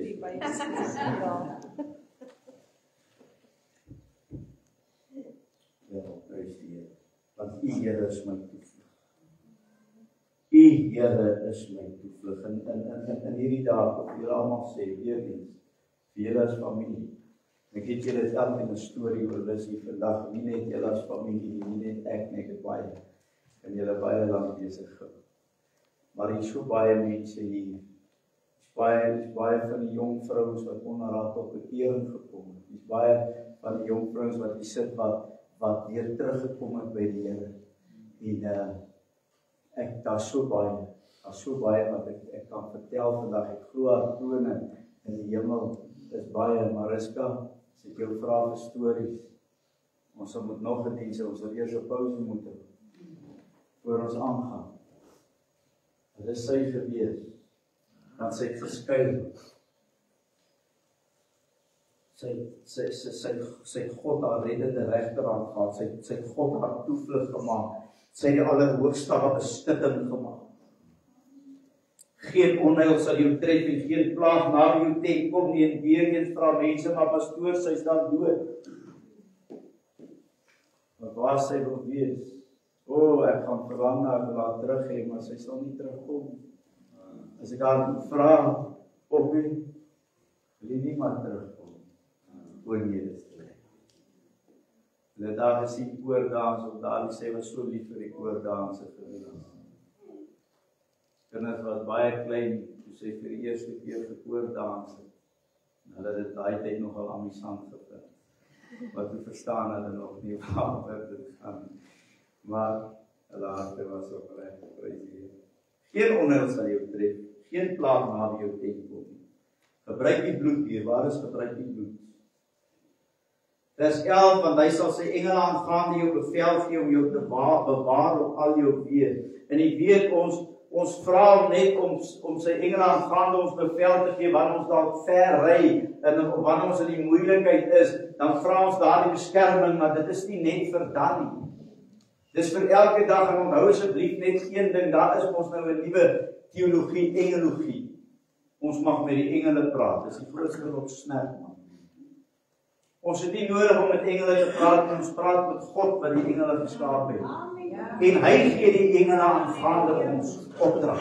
Ja, prys die Here. Want U Here is my toevlug. U Here is my toevlug. In hierdie dae, wat julle almal sê, weer eens, vir julle as familie. Ek het julle elke 'n storie oor Lucy vandag, nie net julle as familie, nie net ek nie, ek het baie, en julle baie lank besig gehou. Maar hier is so baie mense hier, baie van die jong vrouens wat onder haar tot bekering gekom het, hier is baie van die jong vrouens wat hier sit, wat weer teruggekom het by die Here, en daar is so baie wat ek kan vertel vandag, ek glo haar trone in die hemel, is baie, Mariska, as ek jou vra vir stories, ons moet nog 'n diens, ons sal eers 'n pouse moet hê, voor ons aangaan. Dit is sy gewees, dan sy het geskuil. Sy God haar reddende regterhand gehad, sy het God haar toevlug gemaak, sy het die Allerhoogste haar beskutting gemaak. Geen onheil sal jou tref en geen plaag na jou tent kom nie, en weer eens vra mense, maar pastoor, sy is dan dood. Maar waar sy wil wees? Ek gaan verlang na haar laat terug hê, maar sy sal nie terugkom. As ek haar moet vra, wil nie maar terugkom. Nee, dis reg. Hulle daar gesien koordans, of daar sê was so lief vir die koordanse gewees. Kinders was baie klein, toe sy vir die eerste keer gekoordans het. Hulle het daai tyd nogal amusant gevind. Wat toe verstaan hulle nog nie waar dit gaan. Maar hulle harte was opreg, prys die Here. Geen onheil sal jou tref, geen plaag na jou tent kom nie. Gebruik die bloed weer, waar is gebruik die bloed? Vers 11, want hy sal sy engele aangaande jou bevel gee om jou te bewaar op al jou weë. En jy weet ons vra hom net om sy engele aangaande ons bevel te gee, wanneer ons dalk ver ry, en wanneer ons in die moeilikheid is, dan vra ons daardie beskerming, maar dit is nie net vir dan nie. Dis vir elke dag, en onthou asseblief net een ding, daar is ons nou 'n nuwe teologie, engelogie. Ons mag met die engele praat, dis die grootste opsmerk, man. Ons het nie nodig om met engele te praat, ons praat met God wat die engele geskaap het. En hy gee die engele aangaande ons opdrag.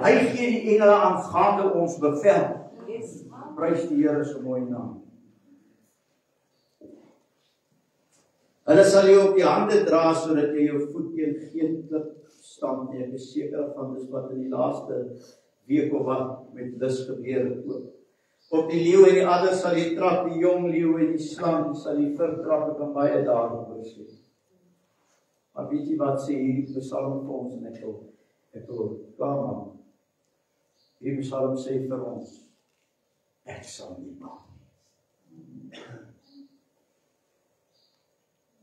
Hy gee die engele aangaande ons bevel. Prys die Here se mooi naam. Hulle sal jou op die hande dra, sodat jy jou voet teen geen klip stamp nie. Ek is seker van dis wat in die laaste week of wat met Lus gebeur het ook. Op die leeu en die adder sal jy trap, die jong leeu en die slang sal jy vertrap, ek kan baie daaroor sê. Maar weet jy wat sê hierdie Psalm vir ons, en ek wil klaar maak. Hierdie Psalm sê vir ons, ek sal nie bang wees.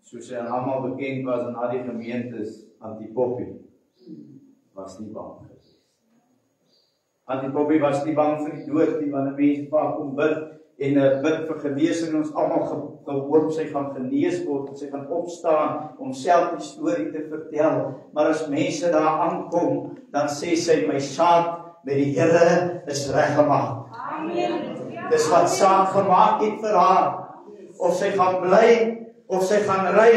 Soos hy aan almal bekend was in al die gemeentes, Antipoppie was nie bang gewees. Antipoppie was nie bang vir die dood nie, want 'n mens vaak kom bid en bid vir genesing, ons almal gehoop sy gaan genees word, sy gaan opstaan om self die storie te vertel, maar as mense daar aankom, dan sê sy, my saak met die Here is reggemaak. Amen. Dis wat saak gemaak het vir haar, of sy gaan bly, of sy gaan ry,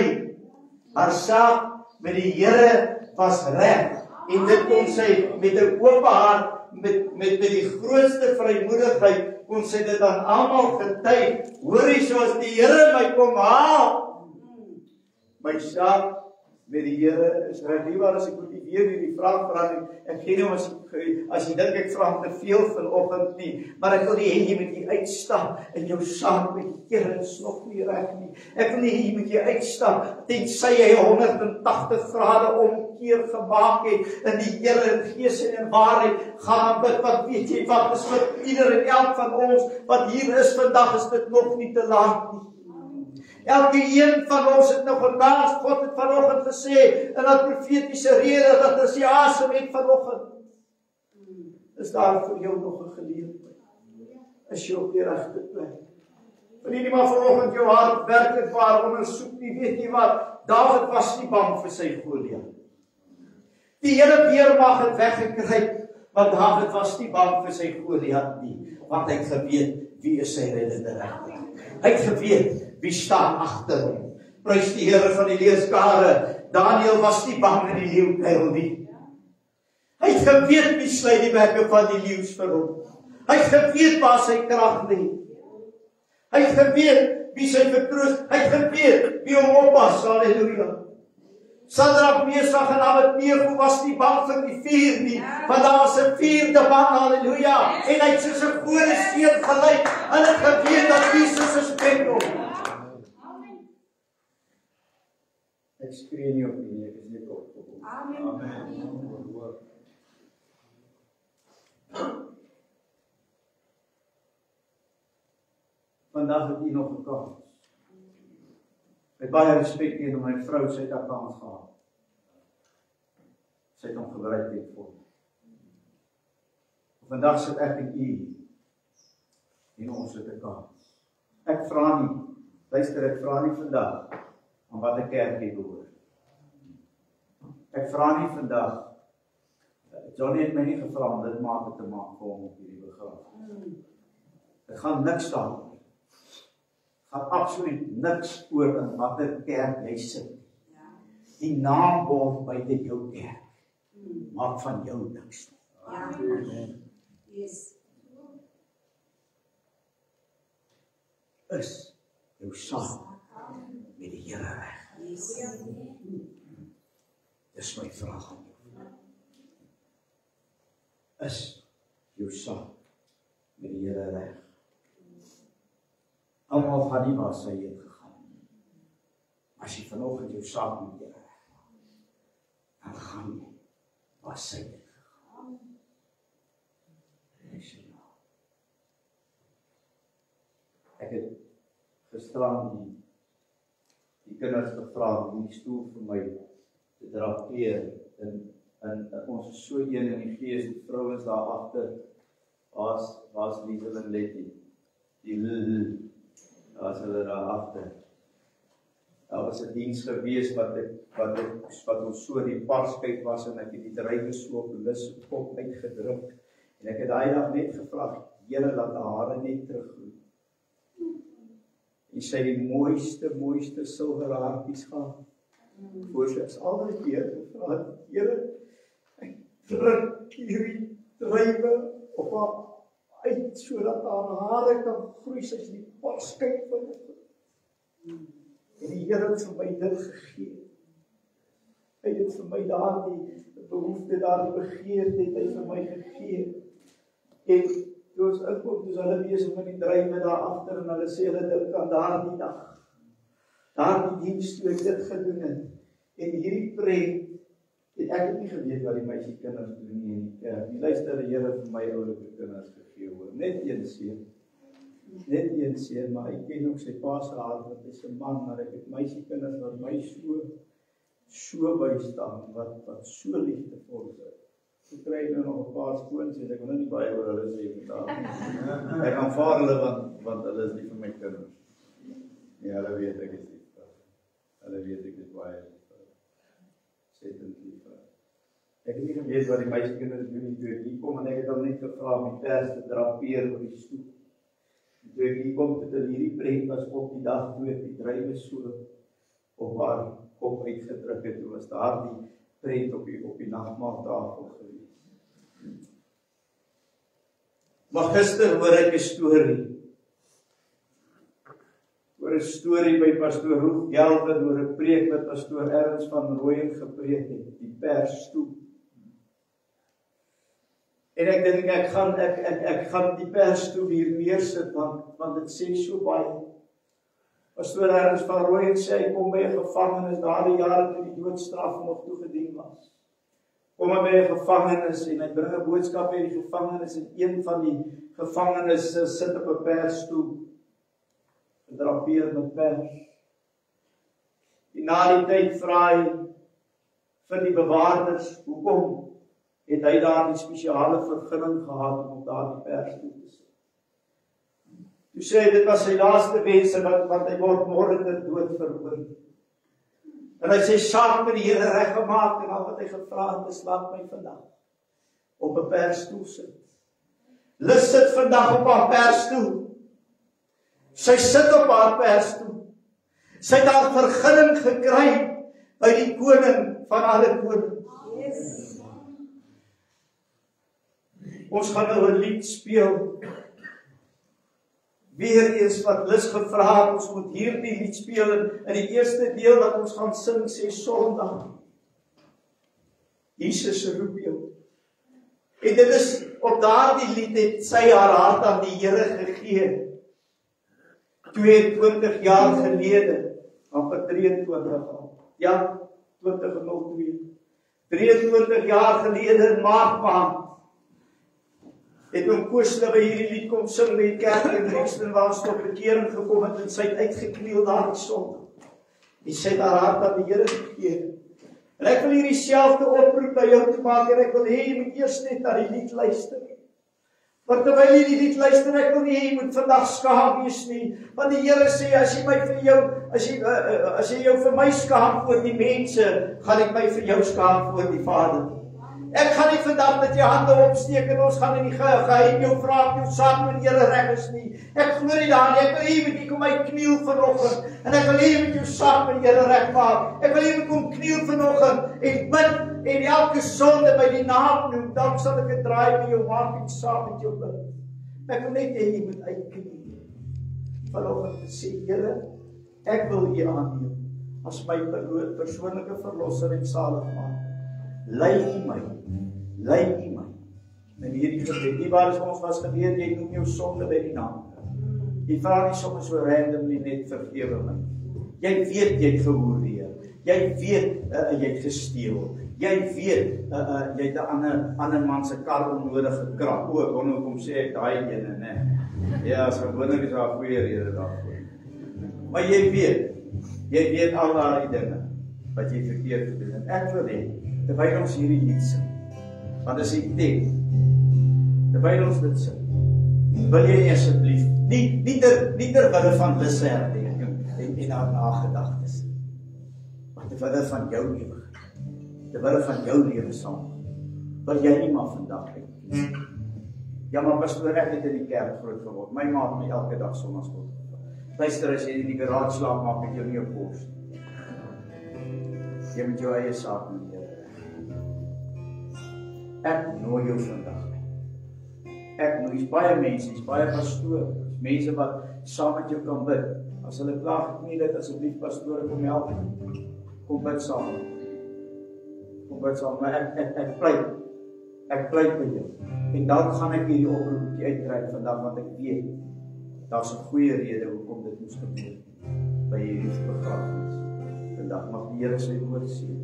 haar saak met die Here was reg, En dit kon sy met 'n oop hart, met die grootste vrymoedigheid, kon sy dit aan almal getuig. Hoorie, soos die Here my kom haal. My saak met die Here is reg. Nie waar as ek moet nie weer hierdie vraag vra nie. Ek gee nie as jy dink ek vra te veel vanoggend nie, maar ek wil nie hê jy moet hier uitstap en jou saak met die Here is nog nie reg nie. Ek wil nie hê jy moet hier uitstap tensy jy 180 grade omkeer gemaak het en die Here in gees en in waarheid gaan bid. Want weet jy wat, is vir ieder en elk van ons wat hier is vandag, is dit nog nie te laat nie. Elke een van ons het nog 'n kans. God het vanoggend gesê in 'n profetiese rede dat as jy asem het vanoggend, is daar vir jou nog 'n geleentheid. Is jy op die regte plek? Wil jy nie maar vanoggend jou hart werklik waar ondersoek nie? Weet jy wat? Dawid was nie bang vir sy Goliat. Die hele weermag het weggekruip, want Dawid was nie bang vir sy Goliat nie, want hy het geweet wie is sy reddende regter. Hy het geweet wie staan agter hom. Prys die Here van die leerskare. Daniël was nie bang in die leeukuil nie. Hy het geweet wie sluit die bekke van die leeu's vir hom. Hy het geweet waar sy krag lê. Hy het geweet wie sy vertroos. Hy het geweet wie hom oppas. Halleluja. Sadrak, Mesach en Abednego was nie bang vir die vuur nie, want daar was 'n vierde man, halleluja. En hy het soos 'n gewone steen gelyk. Hulle het geweet dat Jesus is met hom. Ek skree nie op nie, ek is net op. Amen. Amen. Vandag het u nog 'n kans. Met baie respek teenoor my vrou, sy het 'n kans gehad. Sy het hom gebruik net vir. Vandag sit ek en u en ons het 'n kans. Ek vra nie, luister, ek vra nie vandag aan watter kerk jy behoort. Ek vra nie vandag, Johnny het my nie gevra om dit maak te maak vir hom op hierdie begrafnis. Dit gaan niks daaroor. Gaan absoluut niks oor in watter kerk jy sit. Die naambord buite jou kerk maak van jou niks. Amen. Yes. Is jou saak met die Here reg? Dis my vraag aan jou. Is jou saak met die Here reg? Almal gaan nie waar sy het gegaan. As jy vanoggend jou saak met die Here reg maak, dan gaan jy waar sy het gegaan. Ek het gisteraan die kinders gevra om die stoel vir my te drapeer en ons is so een in die gees, die vrouens daar agter, waar's Liesel en Letty, die as hulle daar agter. Daar was 'n diens gewees wat ons so die parskyk was en ek het die drywe so op Lis se kop uitgedruk en ek het daai dag net gevra, Here, laat haar hare net teruggroei. En sy het die mooiste silwer haartjies gehad. Voor sy is altyd weer gevra, Here, ek druk hierdie drywe op haar uit, sodat haar hare kan groei, sy is die parskyk van hom. En die Here het vir my dit gegee. Hy het vir my daardie behoefte, daardie begeerte, hy vir my gegee. En toe ons inkom, toe hulle besig met die drywe daar agter en hulle sê hulle dink aan daardie dag. Daardie diens toe ek dit gedoen het. En hierdie preek, ek het nie geweet wat die meisie kinders doen nie in die kerk. Die luister die Here vir my oulike kinders gegee hoor. Net een seun, maar ek ken ook sy pa se hart, wat is 'n man, maar ek het meisie kinders wat my so bystaan, wat so liefdevol is. Ek kry nou nog 'n paar skoons en ek wil nie baie oor hulle sê vandag. Ek aanvaar hulle want hulle is nie vir my kinders. Nee, hulle weet ek is lief. Hulle weet ek is baie lief. Ek het nie geweet wat die meisie kinders doen nie, toe ek hier kom en ek het hom net gevra om die pers te drapeer oor die stoep. Toe ek hier kom, het hierdie preek was op die dag toe ek die drywe so op haar kop uitgedruk het, toe was daar pret op die nagmaaltafel gewees. Maar gister hoor ek 'n storie. Oor 'n storie by pastoor Roeg Gelden oor 'n preek wat pastoor Ernst van Rooyen gepreek het, die persstoel. En ek dink ek gaan die persstoel hier neersit want dit sê so baie. Pastoor Ernst van Rooyen sê hy kom by 'n gevangenis daardie jare toe die doodstraf nog toegedien was. Kom hy by 'n gevangenis en hy bring 'n boodskap by die gevangenis en een van die gevangenes sit op 'n persstoel. Gedrapeer met pers. En na die tyd vra hy vir die bewaarders, hoekom het hy daar die spesiale vergunning gehad om op daardie persstoel te sit? Toe sê hy, dit was sy laaste wense, want hy word môre ter dood veroordeel. En hy sê, saam met die Here reggemaak, en al wat hy gevra het, is laat my vandag op 'n persstoel sit. Lis sit vandag op haar persstoel. Sy sit op haar persstoel. Sy het haar vergunning gekry by die koning van alle konings. Yes. Ons gaan nou 'n lied speel. Weereens wat Lis gevra het, ons moet hierdie lied speel. In die eerste deel wat ons gaan sing, sê Sondag. Jesus roep jou. En dit is op daardie lied het sy haar hart aan die Here gegee. 22 jaar gelede, amper 23 al. Ja, 2002. 23 jaar gelede in Maart maand het oom Koos by hierdie lied kom sing by die kerk in Brixton waar ons tot bekering gekom het en sy het uitgekniel daar die Sondag. En sy het haar hart aan die Here gegee. En ek wil hierdie selfde oproep by jou te maak en ek wil hê jy moet eers net na die lied luister. Want terwyl jy die lied luister, ek wil nie hê jy moet vandag skaam wees nie. Want die Here sê as jy jou vir my skaam voor die mense, gaan ek my vir jou skaam voor die Vader. Ek gaan nie vandag met jou hande opsteek en ons gaan in die geheim jou vra of jou saak met die Here reg is nie. Ek glo nie daarin nie. Ek wil hê jy moet kom uitkniel vanoggend en ek wil hê jy moet jou saak met die Here regmaak. Ek wil hê jy moet kom kniel vanoggend en bid en elke sonde by die naam noem. Dan sal ek 'n draai by jou maak en saam met jou bid. Ek wil net hê jy moet uitkniel vanoggend en sê, Here, ek wil U aanneem as my persoonlike verlosser en zaligmaker. Lei U my in hierdie gebed. Nie waar is ons was geleer, jy noem jou sonde by die naam. Jy vra nie soms so randomly net vergewe my. Jy weet jy het gehoorreer. Jy weet jy het gesteel. Jy weet jy het 'n ander man se kar onnodig gekrap. O, hoekom sê ek daai ene, né? Ja, as gewoonlik is daar 'n goeie rede daarvoor. Maar jy weet al daai dinge wat jy verkeerd gedoen het. Ek wil hê terwyl ons hierdie lied sing, want as die teks, terwyl ons dit sing, wil jy asseblief nie terwille van Lis herdenking en haar nagedagtes, maar terwille van jou lewe, terwille van jou lewe saam, wil jy nie maar vandag uitkies. Ja, maar pastoor, ek het in die kerk groot geword. My ma het my elke dag sonnaskool. Luister, as jy in die garage slaap, maak ek jou nie 'n kos. Jy moet jou eie saak met Here. Ek nooi jou vandag. Ek nooi baie mense, baie pastore, mense wat saam met jou kan bid. As hulle klaar gekniel het, asseblief pastoor, kom help. Kom bid saam. Kom bid saam, maar ek pleit by jou. En dan gaan ek hierdie oproep uitkry vandag, want ek weet, daar's 'n goeie rede hoekom dit moes gebeur by hierdie begrafenis. Vandag mag die Here sy woord seën.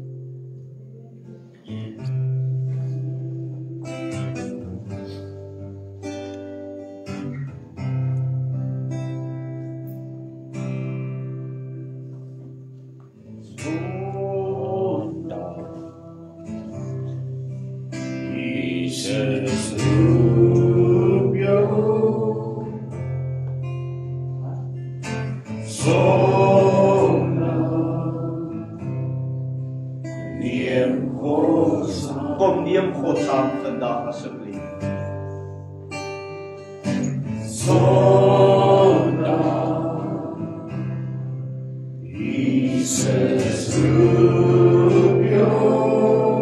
Kom neem God saam vandag asseblief. Jesus roep jou.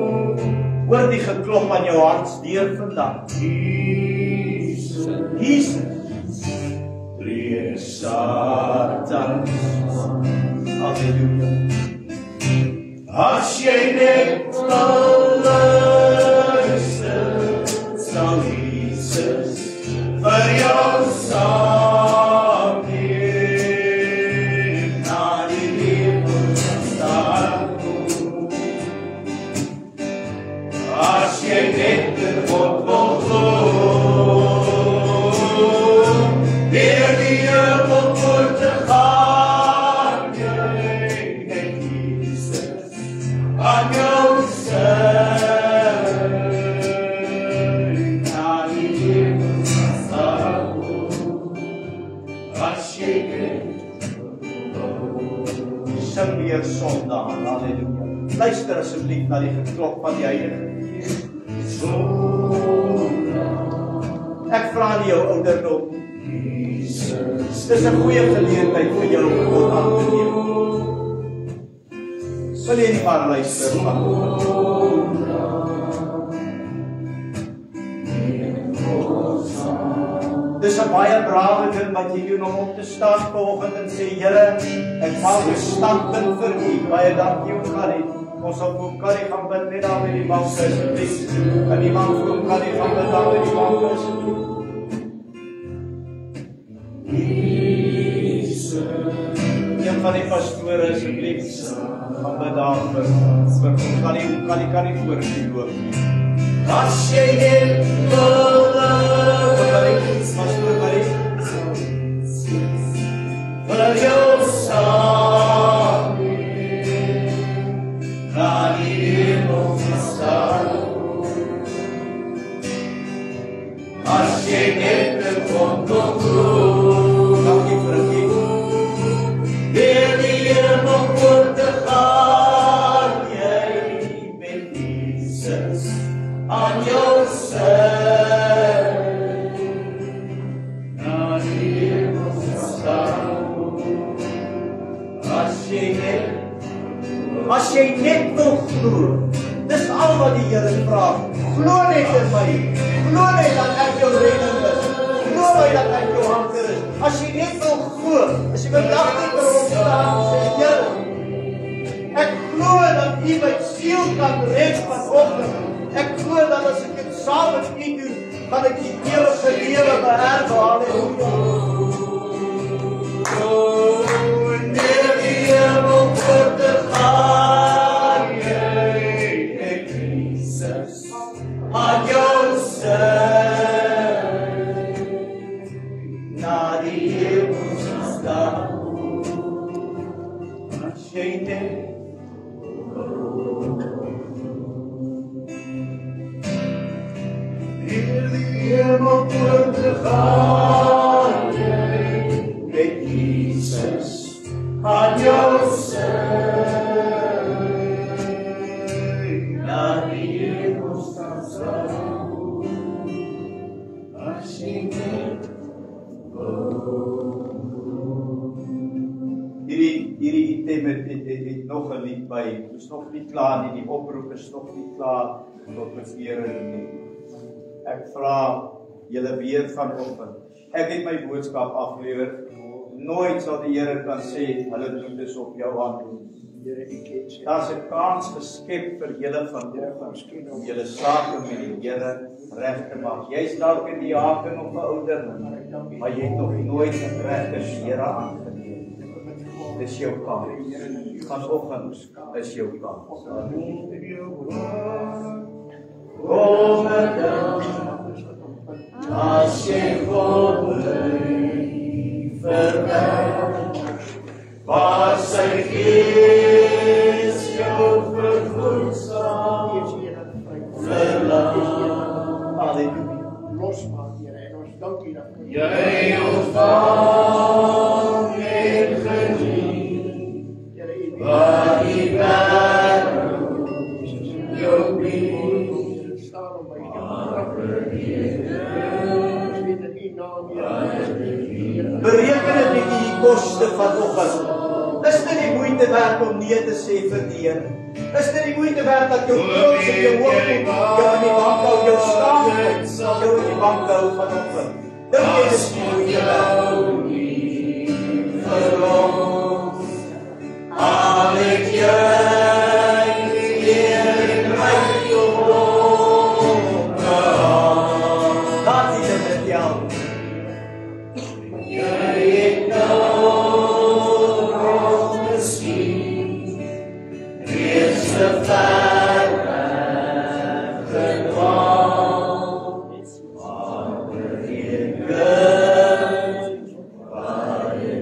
klop aan jou hartsdeur vandag. Jesus. Breek Satan. Halleluja. As jy net wil luister, sal Jesus vir jou saam neem na die lewensstad toe. As jy net in God wil glo, deur die hemel voor te gaan, jy en Jesus aan jou sy, na die lewensstad toe. As jy net sing weer Sondag, halleluja. Luister asseblief na die geklop van die Heilige Gees. Ek vra nie jou ouderdom. Dis 'n goeie geleentheid vir jou om God aan te neem. Wil jy nie maar luister vanoggend? Dis 'n baie brawe ding wat jy doen om op te staan vanoggend en sê, Here, ek maak 'n standpunt vir U. Baie dankie om Gary. Ons sal voor Gary gaan bid net daar by die bank asseblief. En die man voor Gary gaan bid daar by die bank asseblief. Een van die pastore asseblief gaan bid daar vir kan nie voor die loop. As jy net wil pastoor Gary vir jou saam na die lewensstad. As jy net in God wil glo, dankie vir die deur die hemel voor te gaan, jy met Jesus aan jou sy, na die lewensstad. As jy net wil glo, dis al wat die Here vra. Glo net in my, glo net dat ek jou redding is, glo net dat ek jou anker is. As jy net wil glo, as jy vandag net erop staan en sê, Here, ek glo dat U my siel kan red vanoggend. Ek glo dat as ek dit saam met U doen, gaan ek die ewige lewe beerwe. Halleluja. Deur die hemel voor te gaan, jy en Jesus aan jou sy, na die lewensstad. As jy net deur die hemel voor te gaan, jy met Jesus aan jou sy, na die lewensstad. As jy net hierdie item het nog 'n lied by. Dit is nog nie klaar nie, die oproep is nog nie klaar tot verering nie. Ek vra julle weer vanoggend. Ek het my boodskap afgelewer. Nooit sal die Here kan sê, hulle doen dis op jou hand. Daar's 'n kans geskep vir julle vanoggend om julle sake met die Here reg te maak. Jy's dalk in die jare nog 'n ouderling, maar jy het nog nooit regtig die Here aangeneem. Dis jou kans. Vanoggend is jou kans. Kom dan, as jy God verwerk, waar sy gees jou vervoedsaam verlaat. Halleluja. Losmaak, Here, en ons dank U daarvoor. Jy ontvang en geniet, waar die wêreld jou bied. Bereken dit die koste vanoggend. Is dit nie moeite werd om nee te sê vir die Here? Is dit die moeite werd dat jou trots en jou hoogmoed jou in die bank hou, jou skaamheid jou in die bank hou vanoggend? Dink jy dis die moeite werd? Al het jy hier in rykdom gehad. Laat die dit met jou. Jy het nou rond miskien reeds te ver weggedwaald. Maar jy kunt baie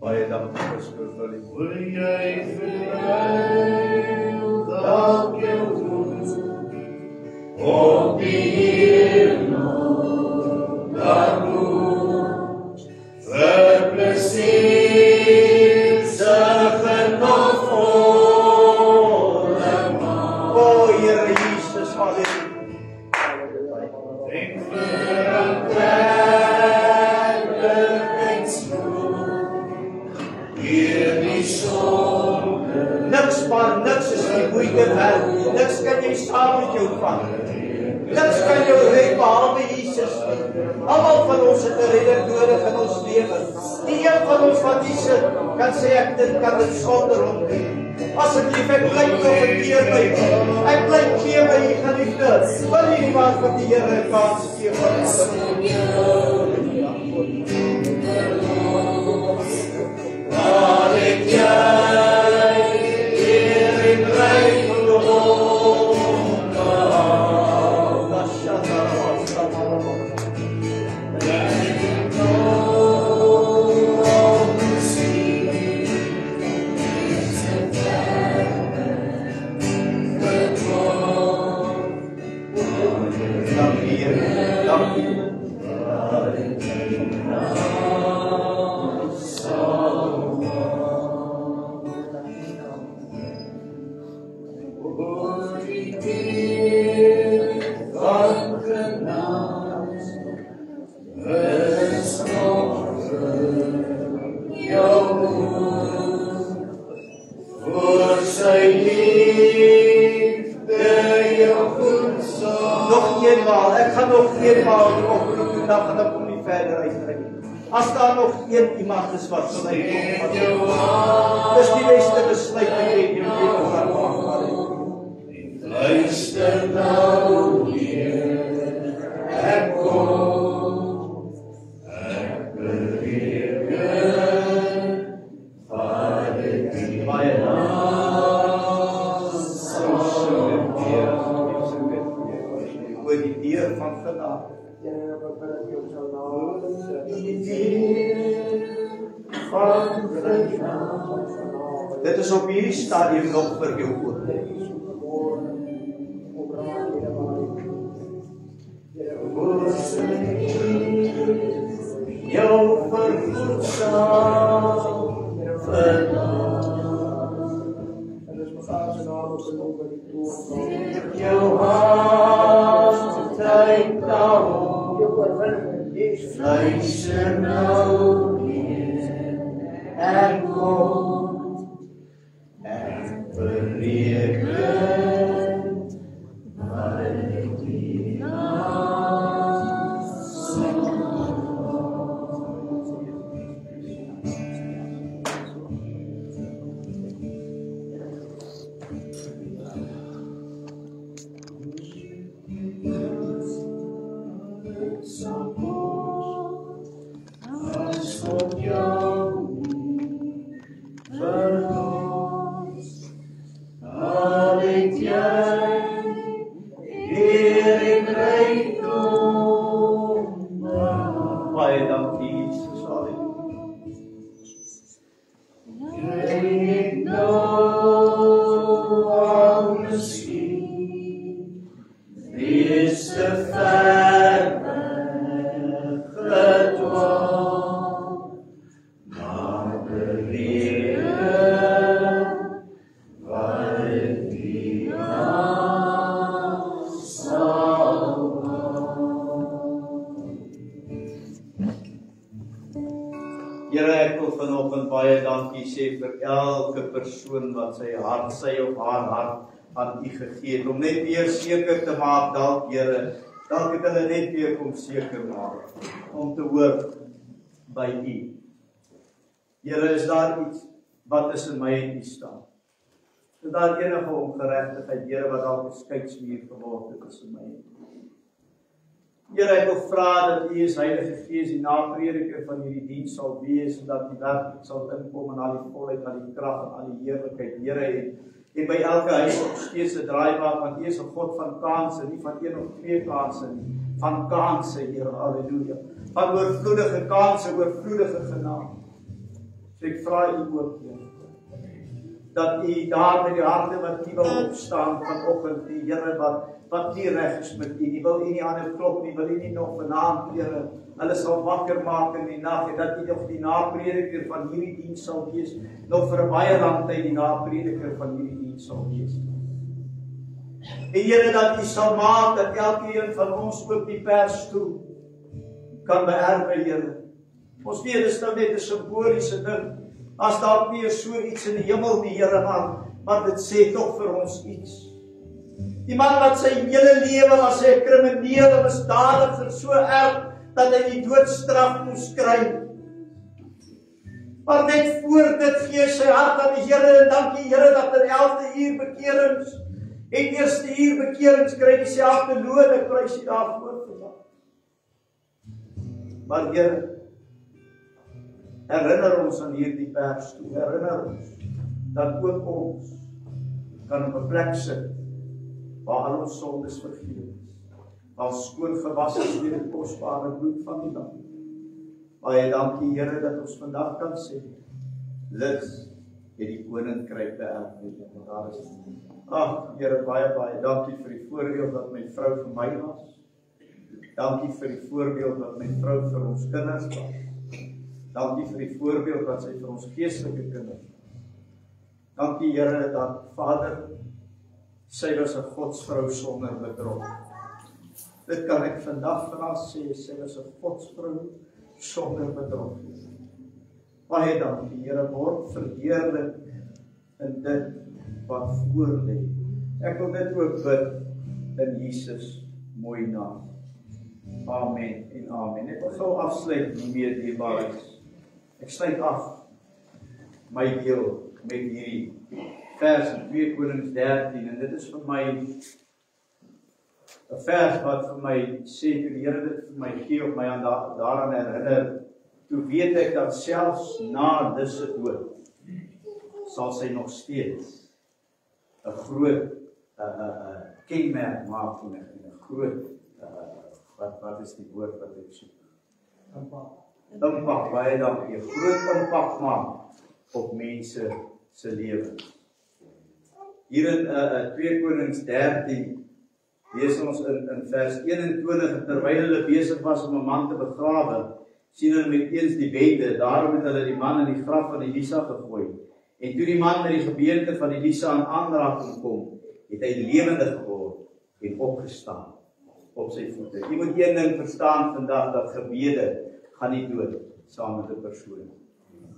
baie dankie vir spesialis. Wil jy verruil dalk jou doel op die hemel daar moet vir plesier se genot volle maak. O Here Jesus, halleluja. Denk vir 'n niks maar niks is die moeite werd. Niks kan jy saam met jou vat. Niks kan jou red behalwe Jesus. Almal van ons het 'n redder nodig in ons lewe. Die een van ons wat Jesus kan sê ek kan dit sonder hom doen. Asseblief ek bly nog 'n keer by. Ek bly gee my geliefde. Wil jy nie maar vir die Here 'n kans gee vanoggend? Laat ek as daar nog een iemand is wat vir my kom, dis die beste besluit wat jy in jou lewe kan maak. Luister nou, Heer, ek kom, ek bereken, Vader, die baie naam, oor die deur van genade. Dit is op hierdie stadium nog vir jou oop. Jou vervoedsel jou hart tyd daarom luister nou Heer, en kom en bereken wat die naam sal. Maria. elke persoon wat sy of haar hart aan U gegee het, om net weer seker te maak, dalk Here, dalk het hulle net weer kom seker maak, om te hoor by U. Here, is daar iets wat tussen my en U staan? Is daar enige ongeregtigheid, Here, wat dalk 'n skeidsmuur geword het tussen my en U? Here, ek wil vra dat U as Heilige Gees die naprediker van hierdie diens sal wees, en dat U werklik sal inkom in al die volheid, al die krag en al die heerlikheid, Here, en by elke huis op steeds 'n draaibaar, want U is 'n God van kanse, nie van 1 of 2 kanse nie, van kanse, Here, halleluja, van oorvloedige kanse, oorvloedige genade. So ek vra U ook, Here, dat U daar met die harte wat nie wil opstaan vanoggend, die Here wat nie reg is met U, die wil U nie aan 'n klop nie, wil U nie nog vanaand, Here, hulle sal wakker maak in die nag, en dat U nog die naprediker van hierdie diens sal wees, nog vir 'n baie lang tyd die naprediker van hierdie diens sal wees. En Here, dat U sal maak dat elkeen van ons ook die persstoel kan beerwe, Here. Ons weet, dit is nou net 'n simboliese ding, as daar nie so iets in die hemel nie, Here, maar dit sê tog vir ons iets. Die man wat sy hele lewe was 'n kriminele misdadiger, so erg dat hy die doodstraf moes kry. Maar net voor dit gee sy hart aan die Here, en dankie Here dat in 11de uur bekerings en 1ste uur bekerings kry dieselfde loon, ek prys U daarvoor vandag. Maar Here, herinner ons aan hierdie persstoel, herinner ons dat ook ons kan op 'n plek sit waar al ons sondes vergewe is, waar skoon gewas is deur die kosbare bloed van die Lam. Baie dankie Here dat ons vandag kan sê, lus het die koninkryk beerf. Ag Here, baie dankie vir die voorbeeld wat my vrou vir my was. Dankie vir die voorbeeld wat my vrou vir ons kinders was. Dankie vir die voorbeeld wat sy vir ons geestelike kinders was. Dankie Here dat Vader, sy was 'n godsvrou sonder bedrog. Dit kan ek vandag van haar sê, sy was 'n godsvrou sonder bedrog. Baie dankie Here, word verheerlik in dit wat voor lê. Ek wil dit ook bid in Jesus mooi naam. Amen en amen. Ek wil gou afsluit hiermee, dierbares. Ek sluit af my deel met hierdie vers in 2 Konings 13, en dit is vir my 'n vers wat vir my sê, toe die Here dit vir my gee, of my daaraan herinner, toe weet ek dat selfs na Lisse dood, sal sy nog steeds 'n groot kenmerk maak van 'n groot, wat is die woord wat ek soek? Impak, baie dankie, 'n groot impak maak op mense se lewens. Hier in 2 Konings 13 lees ons in vers 21, terwyl hulle besig was om 'n man te begrawe, sien hulle met eens die bende, daarom het hulle die man in die graf van Elisa gegooi. En toe die man met die gebeente van Elisa in aanraking kom, het hy lewendig geword en opgestaan op sy voete. Jy moet een ding verstaan vandag, dat gebede gaan nie dood saam met 'n persoon.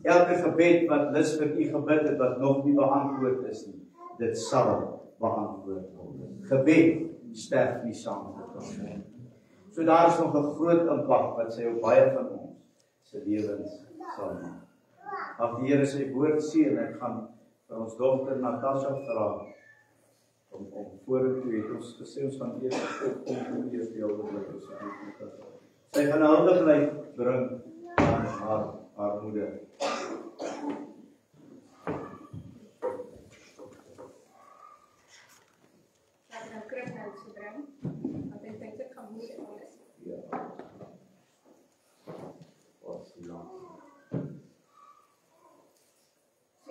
Elke gebed wat Lis vir u gebid het, wat nog nie beantwoord is nie, dit sal beantwoord word. Gebed sterf nie saam met 'n persoon. So daar is nog 'n groot impak wat sy op baie van ons se lewens sal maak. Mag die Here sy woord seën. Ek gaan vir ons dogter Natasha vra om vorentoe, het ons gesê ons gaan eers om eers deel te bly. Sy gaan 'n huldigheid bring aan haar moeder.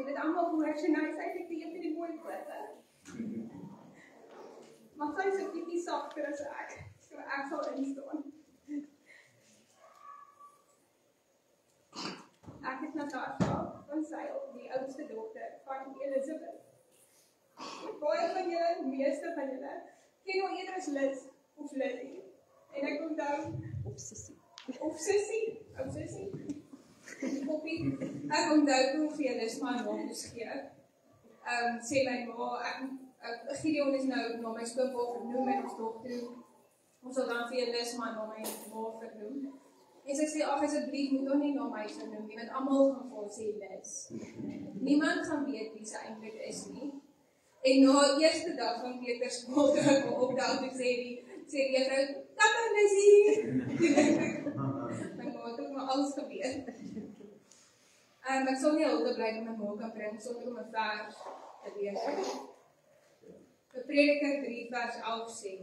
Dit allemaal hoe ek sy nou sê, ek die een vir die mooi kwitte. Maar sy is ook nie sagter as ek, so ek sal instaan. Ek is Natasha van Seil, die oudste dogter van Elizabeth. Baie van julle, meeste van julle, ken al eerder as Liz of Lily. En ek onthou, of Sissie. Poppie, ek onthou toe Geelis my naam moes gee. Sê my ma, Gideon is nou na my skoonpa vernoem en ons dog toe, ons sal dan Geelis my na my ma vernoem. En sy sê, ag asseblief moet ons nie na my vernoem nie, want almal gaan vir ons sê Lis. Niemand gaan weet wie sy eintlik is nie. En na eerste dag van Peterspoort, toe ek opdaag, toe sê die juffrou, "Tata Lizzie." My ma het ook maar alles gebeur. Ek sal nie hulde bly met my ma kan bring, sonder om 'n vers te lees. Die Prediker 3 vers 11 sê,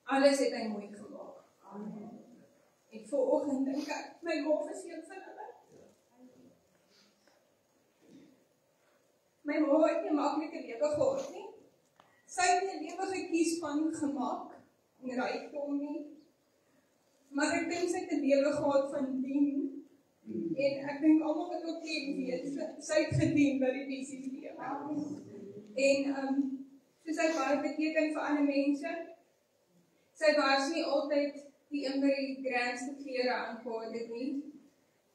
alles het hy mooi gemaak. En vanoggend dink ek, my ma is een van hulle. My ma het nie 'n maklike lewe gehad nie. Sy het nie 'n lewe gekies van gemaak en rykdom nie. Maar ek dink sy het 'n lewe gehad van dien. En ek dink almal wat ook ken weet, sy het gedien by die visie lewe. En so sy baie beteken vir ander mense. Sy was nie altyd die een by die grandste klere aangehad het nie,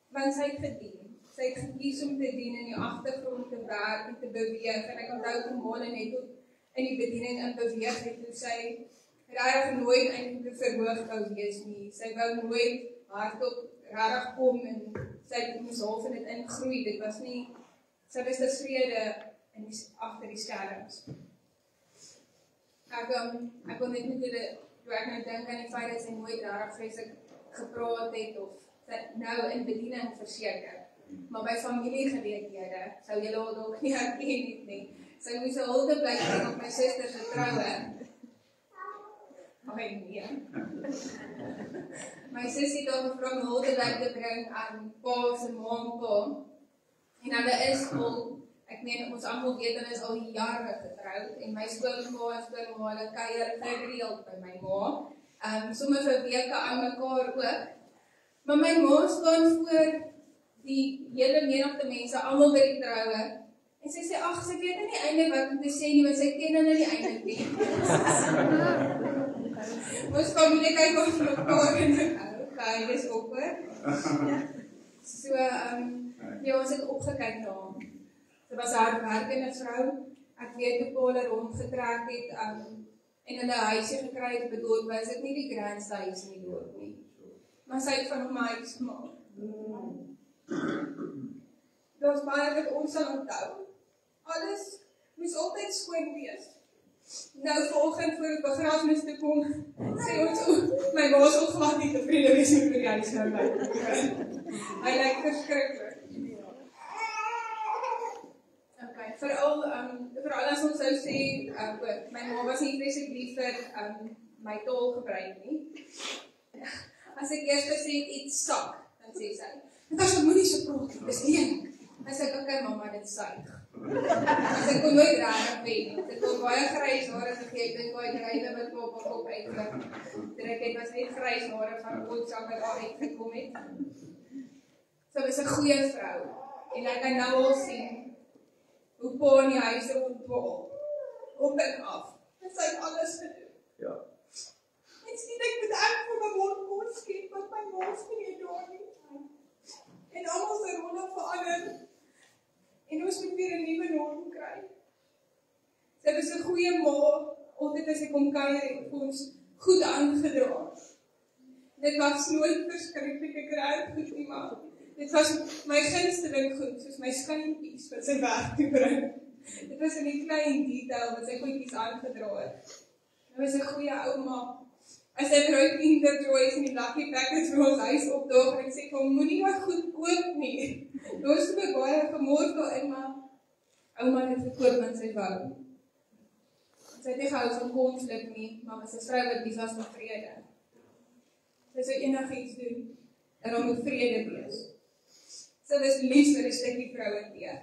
want sy het gedien. Sy het gekies om te dien in die agtergrond te werk en te beweeg. En ek onthou toe Mona net in die bediening in beweeg het, toe sy regtig nooit eintlik verhoog wou wees nie. Sy wou nooit hardop regtig kom en sy moes half in dit ingroei. Dit was nie, sy was tevrede agter die skerms. Ek wil net met julle, toe ek nou dink aan die feit dat sy nooit regtig vreeslik gepraat het of nou in bediening verseker. Maar by familiegeleenthede sou julle haar dalk nie herken het nie. Sy moes 'n hulde bly bring op my suster se troue. Nee. My sussie het haar gevra om hulde bly te bring aan pa se ma en pa. En hulle is al, ek meen ons almal weet hulle is al jare getroud en my skoonpa en skoonma hulle kuier gereeld by my ma. Sommige vir weke aan mekaar ook. Maar my ma staan voor die hele menigte mense, almal by die troue. En sy sê, ag, sy weet nie eintlik wat om te sê nie, want sy ken hulle nie eintlik nie. Ons familie kyk ons vir mekaar en dink, okay, dis awkward. So, ja, ons het opgekyk na haar. Sy was 'n hardwerkende vrou. Ek weet hoe pa hulle rondgetrek het en hulle huisie gekry het op 'n dorp, was dit nie die grandste huis in die dorp nie. Maar sy het van hom 'n huis gemaak. Daar's baie wat ons sal onthou. Alles moes altyd skoon wees. Nou vanoggend voor die begrafnis te kom, sê ons, my ma is al glad nie tevrede wees met die huis nou lyk. Hy lyk verskriklik. Okay, veral as ons sou sê, my ma was nie vreeslik lief vir my taal gebruik nie. As ek eers gesê het iets sak, dan sê sy, "Dit is moenie so praat, dis lelik." Dan sê ek, "Okay mamma, dit suig." As ek kon nooit regtig weet nie. Ek kon baie grys hare gegee, ek dink baie grywe wat op haar kop uitkom. Dit was net grys hare van boodskap wat daar uitgekom het. Sy was 'n goeie vrou en ek kan nou al sien hoe pa in die huis rondwaal, op en af. En sy het alles gedoen. Ja. En sien ek moet ek vir my mond kos skep, want my mond is nie daar nie. En almal se rolle verander. En ons moet weer 'n nuwe norm kry. Sy was 'n goeie ma, altyd as ek kom kuier het vir ons goed aangedra. Dit was nooit verskriklike kry goed nie, maar dit was my gunsteling goed, soos my skynpies wat sy werk toe bring. Dit was in die klein detail wat sy goedjies aangedra het. Sy was 'n goeie ouma. As sy rooi Kinder Joys en die Lucky Packets vir ons huis opdaag en ek sê, "Kom, moenie wat goed koop nie." Ons het ook baie gemors daarin, maar ouma het gekoop want sy wou. Sy het nie gehou van konflik nie, maar was 'n vrou wat lief was vir vrede. Sy sou enigiets doen en daar moet vrede wees. Sy was lief vir 'n stukkie vrouenteer.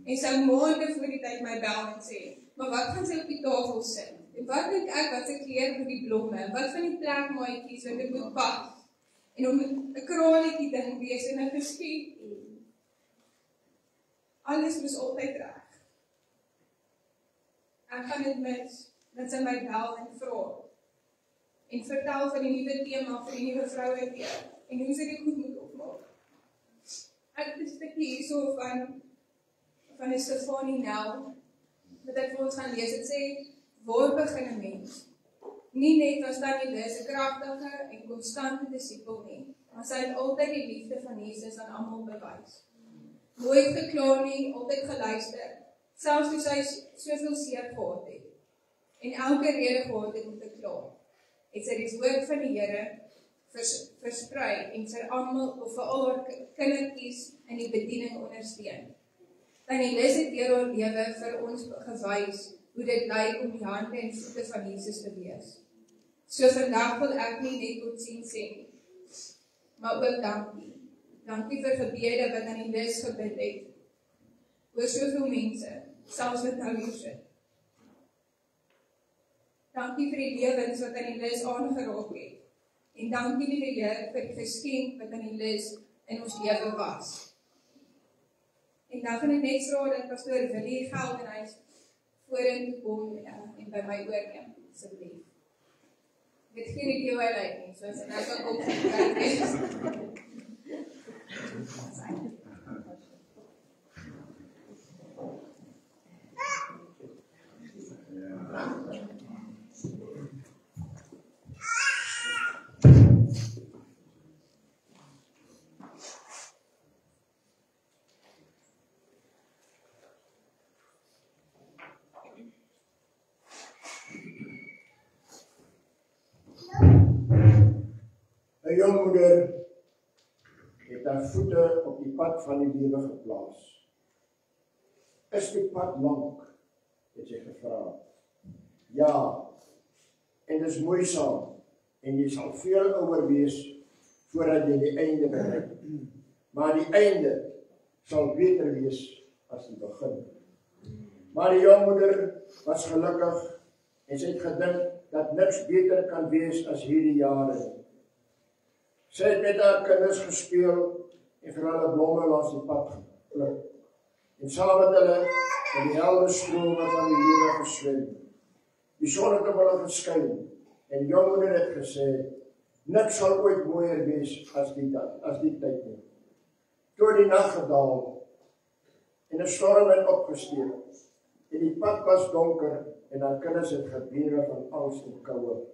En sy maande voor die tyd my bel en sê, "Maar wat gaan sy op die tafel sit? En wat dink ek wat se kleur vir die blomme? Wat van die plekmaatjies wat dit moet pas? En om 'n kraletjie ding wees en 'n geskenk. Alles moes altyd reg. Ek gaan dit mis, dat sy my bel en vra. En vertel van die nuwe tema vir die nuwe vrouenteer en hoe sy dit goed moet opmaak. Ek het 'n stukkie hierso van 'n Stefanie Nel, wat ek vir ons gaan lees. Dit sê, waar begin 'n mens? Nie net as Tannie Liz 'n kragtige en konstante disipel nie, maar sy het altyd die liefde van Jesus aan almal bewys. Nooit gekla nie, altyd geluister, selfs toe sy soveel seer gehad het, en elke rede gehad het om te kla, het sy die woord van die Here versprei en sy almal of veral haar kindertjies in die bediening ondersteun. Tannie Liz het deur haar lewe vir ons gewys hoe dit lyk om die hande en voete van Jesus te wees. So vandag wil ek nie net totsiens sê nie, maar ook dankie. Dankie vir gebede wat Tannie Liz gebid het oor soveel mense, selfs wat nou hier sit. Dankie vir die lewens wat Tannie Liz aangeraak het. En dankie liewe Here vir die geskenk wat Tannie Liz in ons lewe was. En dan gaan ek net vra dat pastoor Willie Geldenhuys vorentoe kom en by my oorneem, asseblief. Dit geen ek jou uit nie, soos en ek ook gekryk het. Een jongmoeder het haar voete op die pad van die lewe geplaas. Is die pad lank? Het sy gevra. Ja, en dis moeisaam, en jy sal veel ouer wees voordat jy die einde bereik. Maar die einde sal beter wees as die begin. Maar die jongmoeder was gelukkig en sy het gedink dat niks beter kan wees as hierdie jare. Sy het met haar kinders gespeel en vir hulle blomme langs die pad gepluk. En saam met hulle in die helder strome van die lewe geswem. Die son het op hulle geskyn en die jongmoeder het gesê, niks sal ooit mooier wees as die tyd nie. Toe die nag gedaal en 'n storm het opgesteek en die pad was donker en haar kinders het gebewe van angs en koue.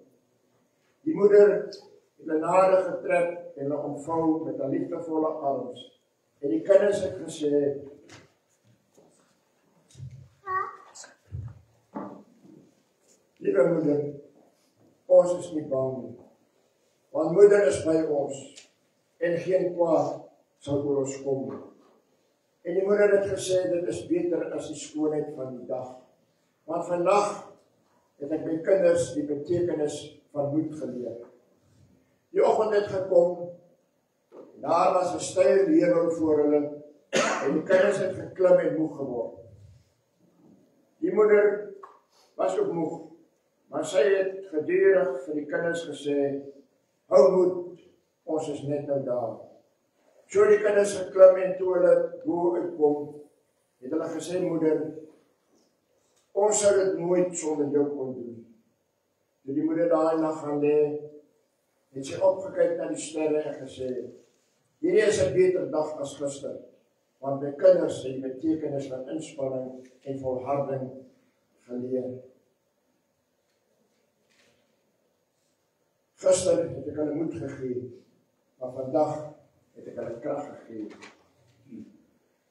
Die moeder het hulle nader getrek en hulle omvou met haar liefdevolle arms. En die kinders het gesê, liewe moeder, ons is nie bang nie, want moeder is by ons en geen kwaad sal oor ons kom nie. En die moeder het gesê, dit is beter as die skoonheid van die dag. Want vandag het ek my kinders die betekenis van moed geleer. Die oggend het gekom, en daar was 'n steil heuwel voor hulle, en die kinders het geklim en moeg geword. Die moeder was ook moeg, maar sy het gedurig vir die kinders gesê, hou moed, ons is net nou daar. So die kinders geklim en toe hulle bo uitkom, het hulle gesê, moeder, ons sou dit nooit sonder jou kon doen. Toe die moeder daai nag gaan lê, het sy opgekyk na die sterre en gesê, hierdie is 'n beter dag as gister, want my kinders het die betekenis van inspanning en volharding geleer. Gister het ek hulle moed gegee, maar vandag het ek hulle krag gegee.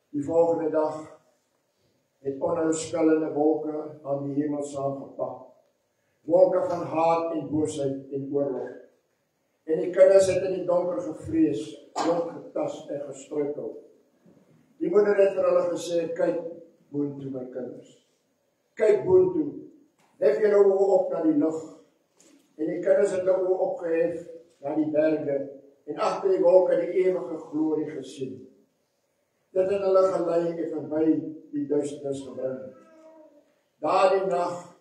Die volgende dag het onheilspellende wolke aan die hemel saamgepak. Wolke van haat en boosheid en oorlog. En die kinders het in die donker gevrees, rondgetast en gestruikel. Die moeder het vir hulle gesê, kyk boontoe my kinders. Kyk boontoe, hef julle oë op na die lug. En die kinders het hulle oë opgehef na die berge en agter die wolke die ewige glorie gesien. Dit het hulle gelei en verby die duisternis gebring. Daardie nag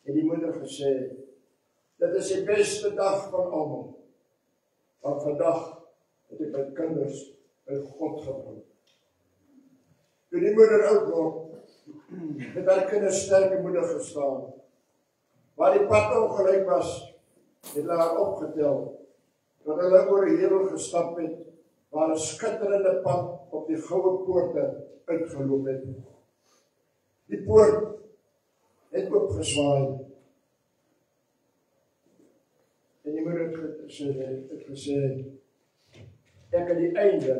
het die moeder gesê, dit is die beste dag van almal. Want vandag het ek my kinders by God gebring. Toe die moeder oud word, het haar kinders sterke moeder gestaan. Waar die pad ongelyk was, het hulle haar opgetel. Dat hulle oor die heuwel gestap het, waar 'n skitterende pad op die goue poorte uitgeloop het. Die poort het oopgeswaai. En die moeder het gesê, ek het die einde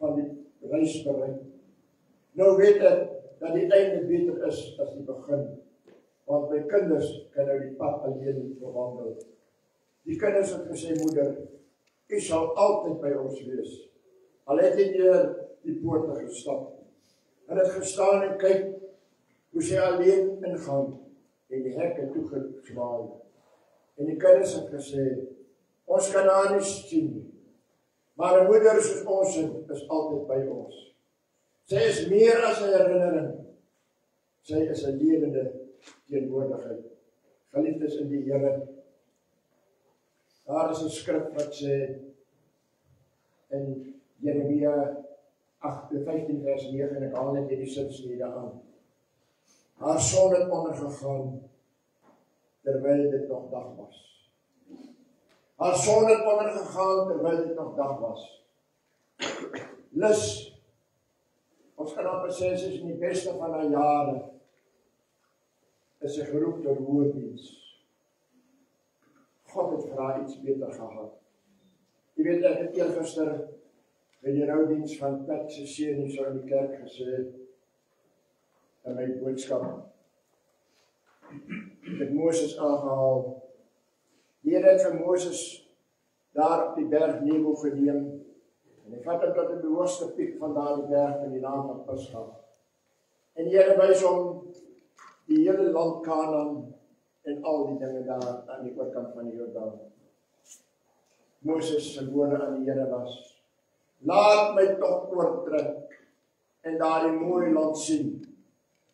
van die reis bereik. Nou weet ek dat die einde beter is as die begin, want my kinders kan nou die pad alleen bewandel. Die kinders het gesê, moeder, u sal altyd by ons wees. Al het hy deur die poorte gestap. En het gestaan en kyk hoe sy alleen ingaan en die hekke toegeswaai. En die kinders het gesê, ons kan haar nie sien nie, maar 'n moeder soos ons is altyd by ons. Sy is meer as 'n herinnering. Sy is 'n lewende teenwoordigheid. Geliefdes in die Here, daar is 'n skrif wat sê in Jeremia 15 vers 9, en ek haal net hierdie sinsnede aan. Haar son het ondergegaan terwyl dit nog dag was. Haar son het ondergegaan terwyl dit nog dag was. Lus, ons kan amper sê, sy is in die beste van haar jare, is sy geroep tot hoërdiens. God het vir haar iets beter gehad. Jy weet, ek het eergister by die roudiens van Pat se seun hier so in die kerk gesê, in my boodskap. Ek het Moses aangehaal. Die Here het vir Moses daar op die berg Nebo geneem, en hy vat hom tot die hoogste piek van daardie berg in die naam van Pisga. En die Here wys hom die hele land Kanaan en al die dinge daar aan die oorkant van die Jordaan. Moses se woorde aan die Here was, laat my tog oortrek en daardie mooi land sien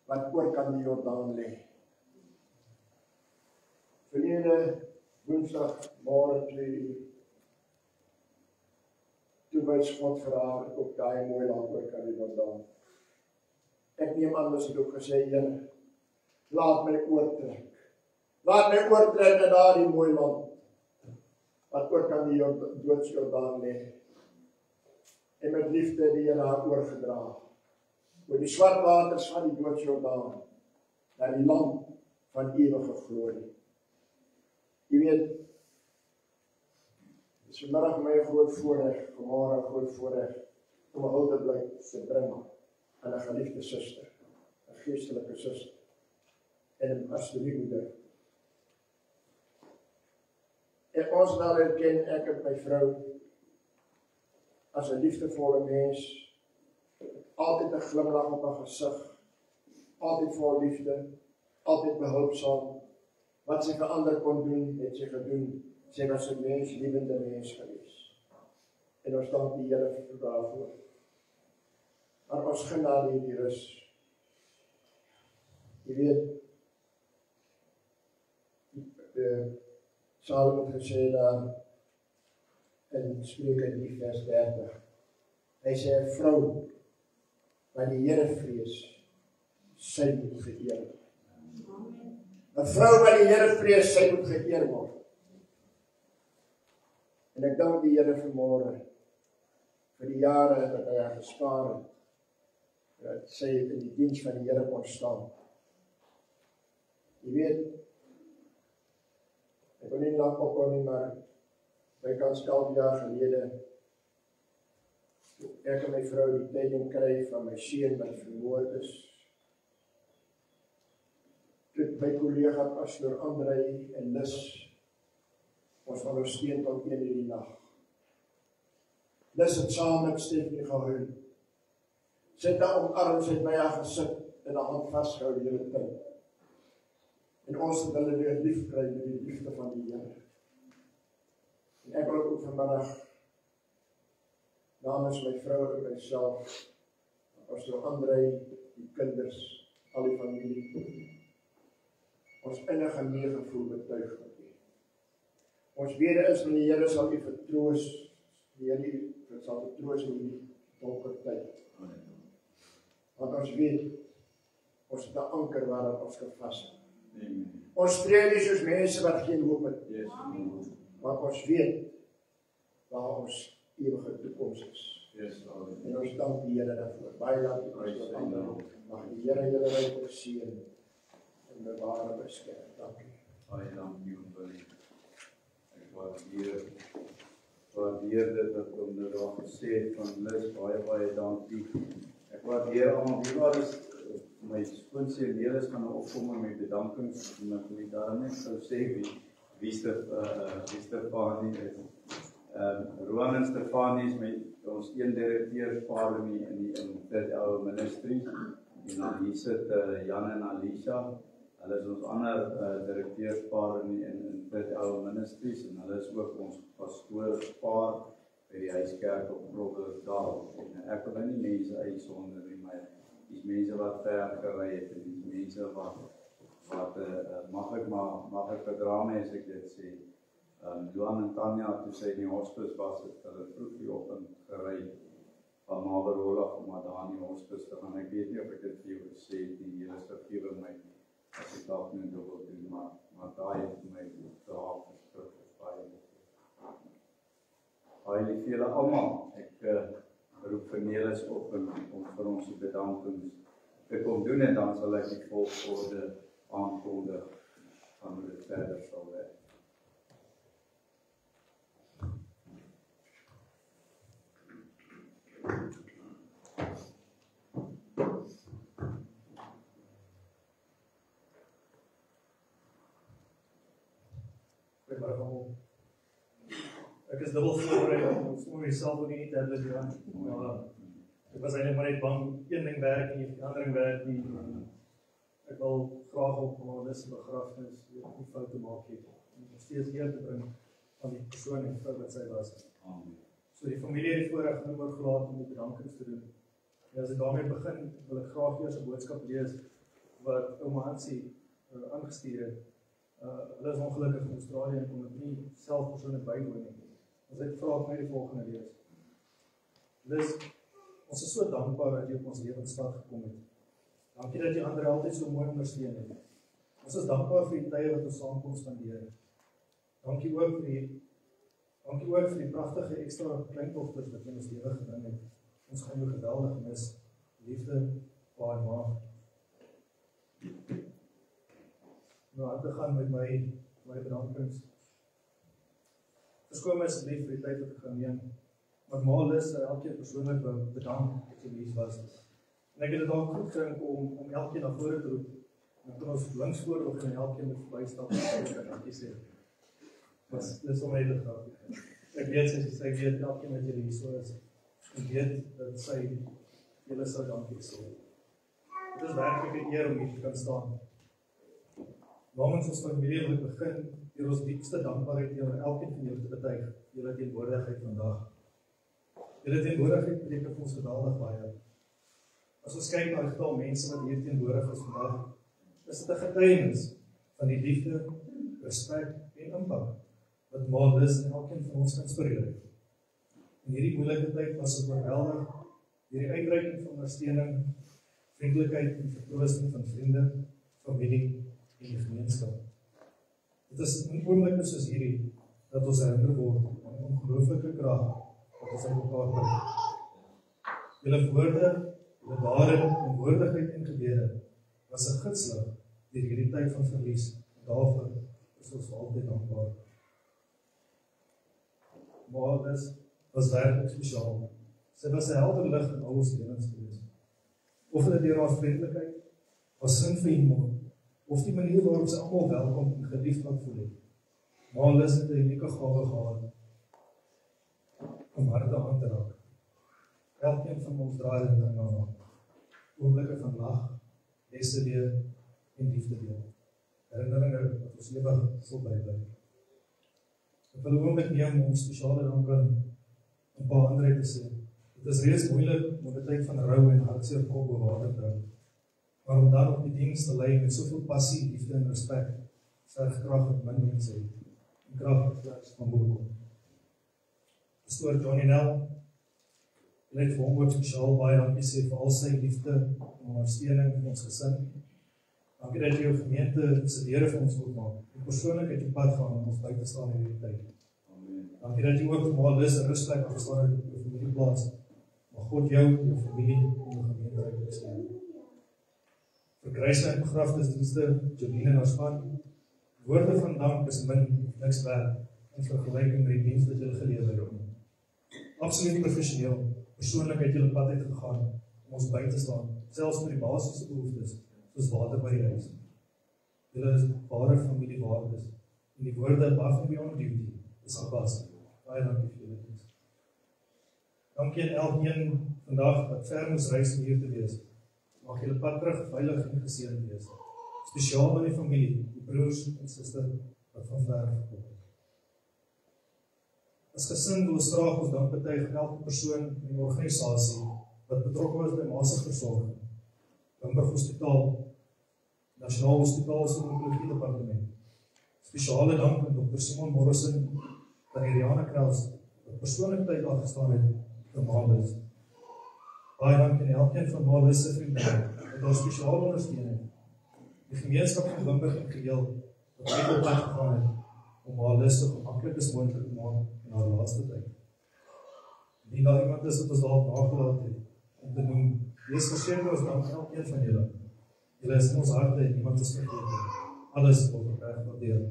wat oorkant die Jordaan lê. Verlede Woensdag môre 2:00 toe wys God vir haar op daai mooi land oorkant die Jordaan. Ek neem aan as ek ook gesê, Here, laat my oortrek. Laat my oortrek na daardie mooi land wat oorkant die Jordaan lê. En met liefde die Here haar oorgedra oor die swart waters van die Jordaan na die land van ewige glorie. Jy weet, dit is vanmiddag my 'n groot voorreg, vanmôre 'n groot voorreg om 'n huldeblyk te bring aan 'n geliefde suster, 'n geestelike suster en 'n pastoormoeder. En ons nou erken, ek en my vrou, as 'n liefdevolle mens, altyd 'n glimlag op haar gesig, altyd vol liefde, altyd behulpsaam. Wat sy vir ander kon doen, het sy gedoen. Sy was 'n liewende mens gewees. En ons dank die Here vir daarvoor. Maar ons genade in die rus. Jy weet, Salomo het gesê daar in Spreuke 3 vers 30. Hy sê 'n vrou wat die Here vrees, sy moet geëer word. 'n vrou wat die Here vrees, sy moet geëer word. En ek dank die Here vanmôre vir die jare wat hy haar gespaar het, dat sy in die diens van die Here kon staan. Jy weet, ek wil nie lank opkom nie, maar bykans 11 jaar gelede, ek en my vrou die tyding kry van my seun wat vermoord is. Toe my kollega pastoor Andrei en Lis ons ondersteun tot 1:00 in die nag. Lis het saam met Stephanie gehuil. Sy het daar omarm, sy het by haar gesit en haar hand vasgehou die hele tyd. En ons het hulle weer lief kry met die liefde van die Here. En ek wil ook vanmiddag namens my vrou en myself, pastoor Andrei, die kinders, al die familie, ons innige meegevoel betuig met u. Ons bede is dat die Here sal u vertroos, die Here sal vertroos in die donker tyd. Want ons weet, ons het 'n anker waarop ons kan vashou. Ons tree nie soos mense wat geen hoop het, want ons weet waar ons ewige toekoms is. Yes, Lord. En ons dank die Here daarvoor. Baie dankie vir die ander. Mag die Here julle ryk seën en bewaar en beskerm. Dankie. Baie dankie om Willie. Ek waardeer dit wat om nou daar gesê het van Lis, baie dankie. Ek waardeer almal, wie wat is my skoonseun Nelis gaan nou opkom met bedankings en ek wil daarom net sou sê wie Stefanie is. Roan en Stefanie is met ons een direkteurspaar in Third Hour Ministries en dan hier sit Jan en Alicia. Hulle is ons ander direkteurspaar in Third Hour Ministries en hulle is ook ons pastoorspaar by die huiskerk op Robertsdal. En ek wil nie mense uitsonder nie, maar die mense wat ver gery het en die mense wat mag ek bedrame as ek dit sê. Johan en Tanya, toe sy in die hospice was, het hulle vroeg die oggend gery van Maverola om daar in die hospice te gaan. Ek weet nie of ek dit vir jou gesê het nie, Here vergewe my as ek dalk nie dubbel doen, maar daai het my verhaal verskriklik baie. Baie lief vir julle almal. Ek roep vir Nelis op om vir ons die bedankings te kom doen en dan sal ek die volgorde aankondig van hoe dit verder sal werk. Ek is dubbel voorbereid om myself ook nie te hebben, maar ek was eintlik maar net bang, een ding werk nie, die ander ding werk nie. Ek wil graag op Lis begrafnis nie foute maak het, om nog steeds eer te bring van die persoon en vrou wat sy was. So die familie het die voorreg genoeg oorgelaat om die bedankings te doen. En as ek daarmee begin, wil ek graag eers 'n boodskap lees wat ouma Hansie aangestuur het. Hulle is ongelukkig in Australië en kon dit nie self persoonlik bywoon nie. As ek vra ek my die volgende lees. Lis, ons is so dankbaar dat jy op ons lewenspad gekom het. Dankie dat jy ander altyd so mooi ondersteun het. Ons is dankbaar vir die tye wat ons saam kon spandeer. Dankie ook vir die pragtige ekstra kleintogters wat jy in ons lewe gebring het. Ons gaan jou geweldig mis. Liefde, pa en ma. Nou aan te gaan met my bedankings. Verskoon my asseblief vir die tyd wat ek gaan neem. Maar ma Lis elkeen persoonlik wil bedank dat jy lief was. En ek het dit ook goed gedink om elkeen na vore te roep. En dan ons links voor of en elkeen met verbystap en dankie sê. Was Lis om my te gaan. Ek weet elkeen wat julle hier so is. Ek weet dat sy julle sou dankie sê. Dit is werklik 'n eer om hier te kan staan. Namens ons familie wil ek begin deur ons diepste dankbaarheid teenoor elkeen van julle te betuig, julle teenwoordigheid vandag. Julle teenwoordigheid beteken vir ons geweldig baie. As ons kyk na die getal mense wat hier teenwoordig is vandag, is dit 'n getuienis van die liefde, respek en impak wat ma Lis en elkeen van ons inspireer het. In hierdie moeilike tyd was dit oorweldig deur die uitreiking van ondersteuning, vriendelikheid en vertroosting van vriende, familie en die gemeenskap. Dit is in oomblikke soos hierdie dat ons herinner word aan die ongelooflike krag wat ons uit mekaar bring. Julle woorde, julle ware en woordigheid en gebede was 'n gidslig deur hierdie tyd van verlies. Daarvoor is ons altyd dankbaar. Maar Lis was werklik spesiaal. Sy was 'n helder lig in al ons lewens gewees. Of dit deur haar vriendelikheid, haar sin vir humor, of die manier waarop sy almal welkom en geliefd laat voel het. Maar Lis het 'n unieke gawe gehad om harte aan te raak. Elkeen van ons draai dit aan haar. Oomblikke van lag, lesse leer en liefde deel. Herinneringe wat ons ewig sal bybly. Ek wil 'n oomblik neem om spesiale dank aan 'n paar ander te sê. Dit is reeds moeilik om 'n tyd van rou en hartseer kop oor water te hou. Maar om dan op die diens te lei met soveel passie, liefde en respek, verg krag wat min mense het. En krag slegs van bo kom. Pastoor Johnny Nel, wil ek vir hom ook spesiaal baie dankie sê vir al sy liefde en ondersteuning vir ons gesin. Dankie dat jy jou gemeente se deure vir ons oopmaak. En persoonlik het jy pad gaan om ons by te staan in hierdie tyd. Dankie dat jy ook vir ma Lis 'n rusplek gestaan het op hierdie plaas God jou, jou familie en jou gemeente ryk beskerm. Vir kruise en begrafnisdienste, Jolien en ons van, woorde van dank is min niks werd in vergelyking met die diens wat julle gelewer het. Absoluut professioneel, persoonlik het julle pad uitgegaan om ons by te staan, selfs met die basiese behoeftes, soos water by die huis. Julle is ware familiewaardes en die woorde above and beyond duty is gepas. Baie dankie vir julle diens. Dankie aan elkeen vandag wat ver moes reis om hier te wees. Mag julle pad terug veilig en geseënd wees. Spesiaal aan die familie, die broers en susters wat van ver gekom het. As gesin wil ons graag ons dank betuig aan elke persoon in die organisasie wat betrokke was by Maasig Versorging, Limburg Hospitaal, Nasionaal Hospitaal se Onkologie Departement. Spesiale dank aan Dr. Simon Morrison van die Rihanna Kraus wat persoonlik tyd afgestaan het vir Malis. Baie dank aan elkeen van Malis se vriende wat ons spesiaal ondersteun het. Die gemeenskap van Limburg en geheel wat uit op pad gegaan het om Malis so gemaklik as moontlik te maak in haar laaste tyd. Indien daar iemand is wat ons dalk nagelaat het om te noem, wees verseker ons dank elkeen van julle. Julle is in ons harte en niemand is vergeet. Alles word opreg waardeer.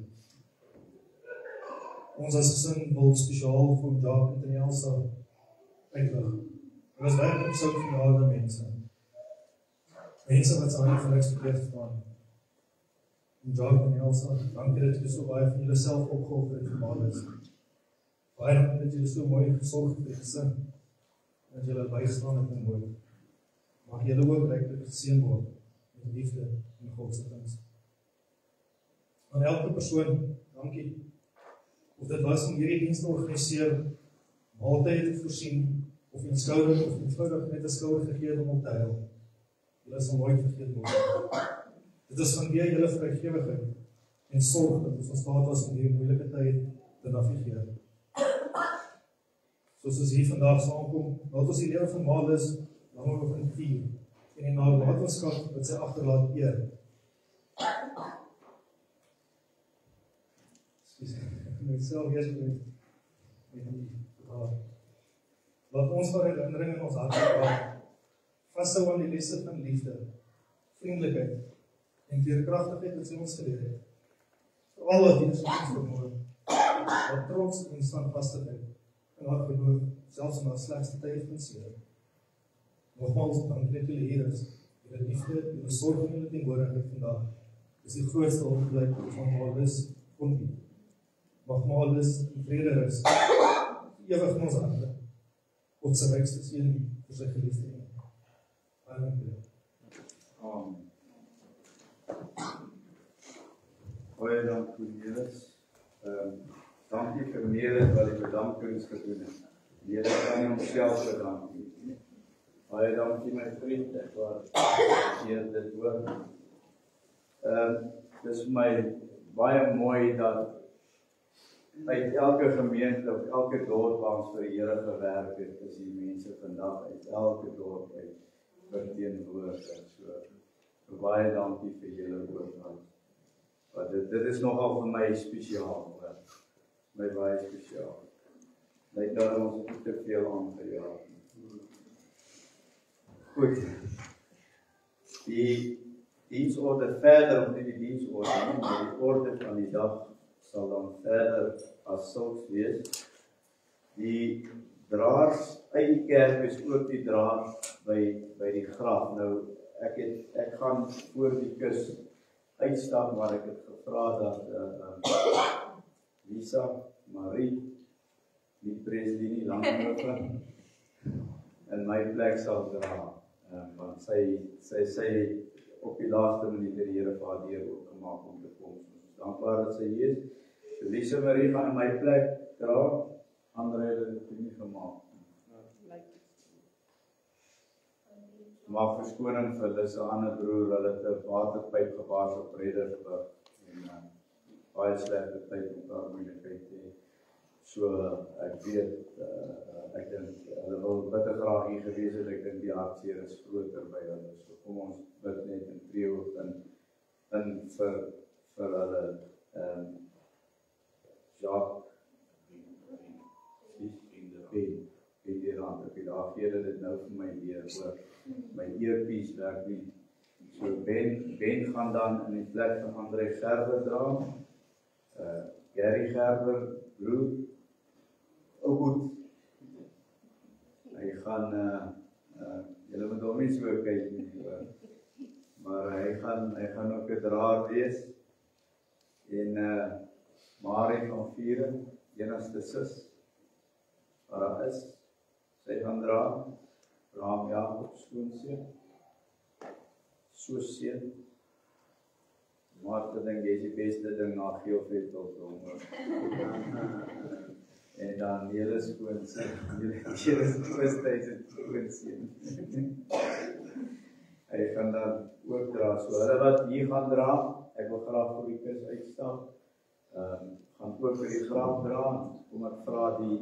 Ons as gesin wil spesiaal vir Jacques en Elsa uitlig. Dit was werklik so verjaarde mense. Mense wat saam in gelyks verpleeg staan. En Jacques en Elsa, dankie dat julle so baie van julle self opgeoffer het vir Malis. Baie dankie dat julle so mooi gesorg het vir die gesin. En dat julle bygestaan het in mooi. Mag julle ook ryklik geseën word met liefde en God se guns. Aan elke persoon, dankie. Of dit was om hierdie diens te organiseer, maaltye te voorsien, of eenvoudig of eenvoudig net 'n skouer gegee om op te huil. Julle sal nooit vergeet word. Dit is vanweë julle vrygewigheid en sorg dat ons in staat was om hierdie moeilike tyd te navigeer. Soos ons hier vandag saamkom, laat ons die lewe van Malis langer op in vier en die nalatenskap wat sy agterlaat eer. Ek moet self eers met die laat ons vir herinnering in ons harte bewaar. Vashou aan die lesse van liefde, vriendelikheid en veerkragtigheid wat sy ons geleer het. Veral wat hier is ons vermoë, wat trots en standvastigheid en haar geloof, selfs in haar slegste tye van seer. Nogmaals, dankie dat julle hier is. Julle liefde, julle sorg en julle teenwoordigheid vandag is die grootste hulpblyk van Malis kon bied. Mag Malis in vrede rus, ewig in ons harte. God se rykste seën vir sy geliefde een. Baie dankie. Amen. Baie dankie, Jesus. Dankie vir Meredith wat die bedankings gedoen het. Meredith kan nie homself bedank nie. Baie dankie my vriend, ek waardeer dit hoor. Dis vir my baie mooi dat uit elke gemeente of elke dorp waar ons vir die Here gewerk het, is die mense vandag uit elke dorp uit verteenwoordig. So baie dankie vir julle ook. Want dit is nogal vir my spesiaal, hoor. My baie spesiaal. Lyk daar ons nie te veel aangejaag. Goed. Die diensorde verder, of nie die diensorde, maar die orde van die dag sal dan verder as sulks wees. Die draers uit die kerk is ook die draers by die graf. Nou, ek gaan voor die kus uitstap, maar ek het gevra dat Lisa, Marie, die Presley Langhoven in my plek sal dra. Want sy op die laaste minuut die Here vir haar deur ook gemaak om te kom. Dankbaar dat sy hier is. Lisa Marie gaan in my plek dra, ander het dit nie gemaak. Maak verskoning vir Lisa ander broer, hulle het 'n waterpyp gebaas op Reddersburg en baie slegte tyd om daar moeilikheid te hê. So ek weet, ek dink hulle wil bitter graag hier gewees het, ek dink die hartseer is groter by hulle. So kom ons bid net in tree in vir hulle Jacques in die rand op die reageer dat dit nou vir my weer oor my earpiece werk nie. So Ben gaan dan in die plek van André Gerber dra. Gary Gerber, broer, ook goed. Hy gaan, julle moet hom nie so kyk nie, maar hy gaan ook 'n draer wees. En Marie van Vieren, enigste sis, waar daar is, sy gaan dra, Bram Jacob, skoonseun, so seun, Martha dink jy is die beste ding na Geofret tot hom. En dan julle skoonseun, julle skoonseun. Hy gaan dan ook dra, so hulle wat hier gaan dra, ek wil graag vir die kus uitstap, gaan ook vir die graf dra, kom ek vra die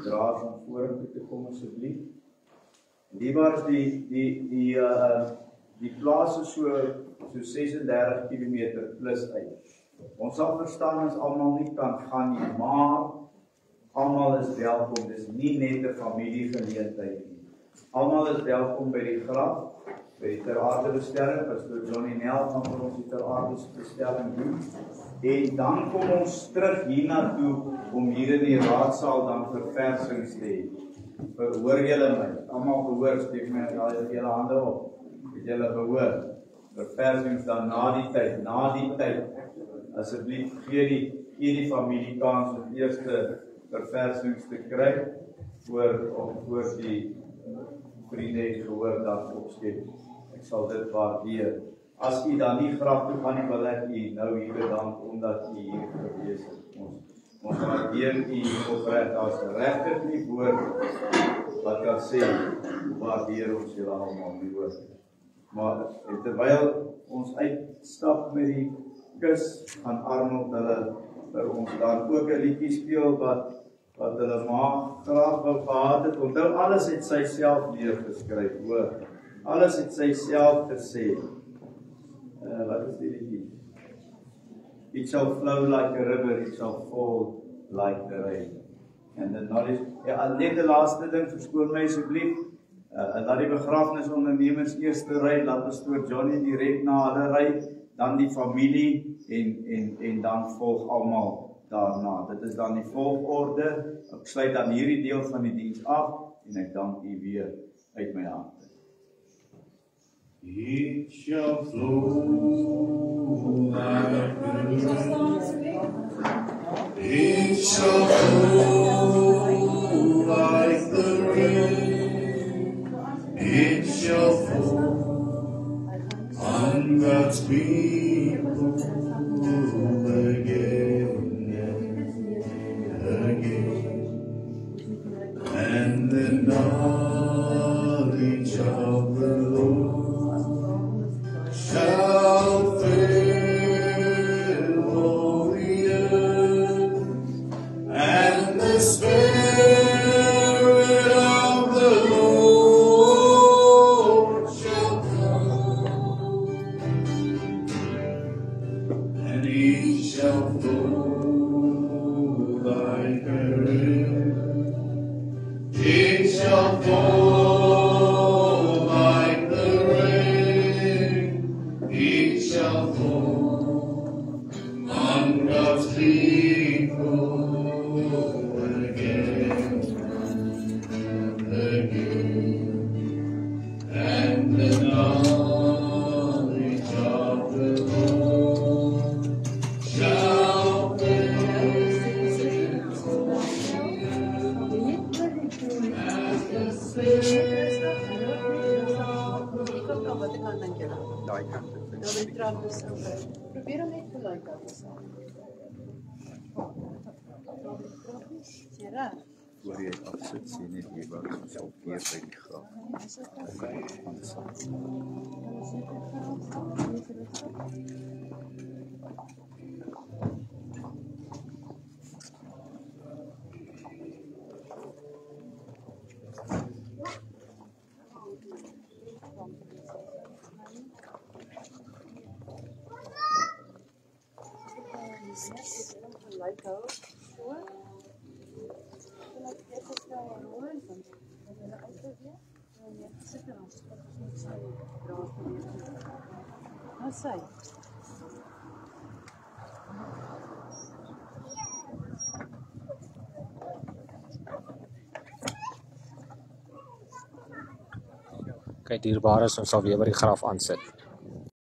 draad van vorentoe te kom asseblief. Die was die plaas is so 36 km plus uit. Ons sal verstaan as almal nie kan gaan nie, maar almal is welkom, dis nie net 'n familiegeleentheid nie. Almal is welkom by die graf, by die ter aarde bestelling, Pastor Johnny Nel gaan vir ons die ter aarde bestelling doen. En dan kom ons terug hiernatoe om hier in die raadsaal dan verversings te hê. Verhoor julle my, almal gehoor, steek my julle hande op. Het julle gehoor? Verversings dan na die tyd. Asseblief gee die familie kans om eerste verversings te kry voor die vriende het gehoor dan opskep. Ek sal dit waardeer. As u dan nie graf toe gaan nie, wil ek u nou hier bedank omdat u hier gewees het. Ons waardeer u opreg as regtig nie woord wat kan sê, waardeer ons julle almal nie hoor. Maar terwyl ons uitstap met die kus, gaan Arnold hulle vir ons dan ook 'n liedjie speel wat hulle ma graag wou gehad het. Onthou, alles het sy self neergeskryf, hoor. Alles het sy self gesê. Wat is die liedjie? It shall flow like a river, it shall fall like the rain. En dan knowledge, net die laaste ding, verskoon my asseblief. Laat die begrafnisondernemers eerste ry, laat Pastor Johnny direk na hulle ry, dan die familie en dan volg almal daarna. Dit is dan die volgorde. Ek sluit dan hierdie deel van die diens af en ek dank u weer uit my hart. It shall flow like the rain. It shall flow like the rain. It shall fall on God's people again and again. And the knowledge of the Lord shall fill all the earth, and the Spirit of the Lord shall come, and He shall flow like a river. It shall fall like the rain. It shall fall on God's people again and again. And the knowledge of the Lord shall fill the Spirit Daai kant. Probeer hom net gelyk hou. Sera. Voor jy afsit, sê net jy wou self keer by die graf. Gelyk hou. So. Ek weet dit nou hoor. Kyk, dierbares, ons sal weer by die graf aansit.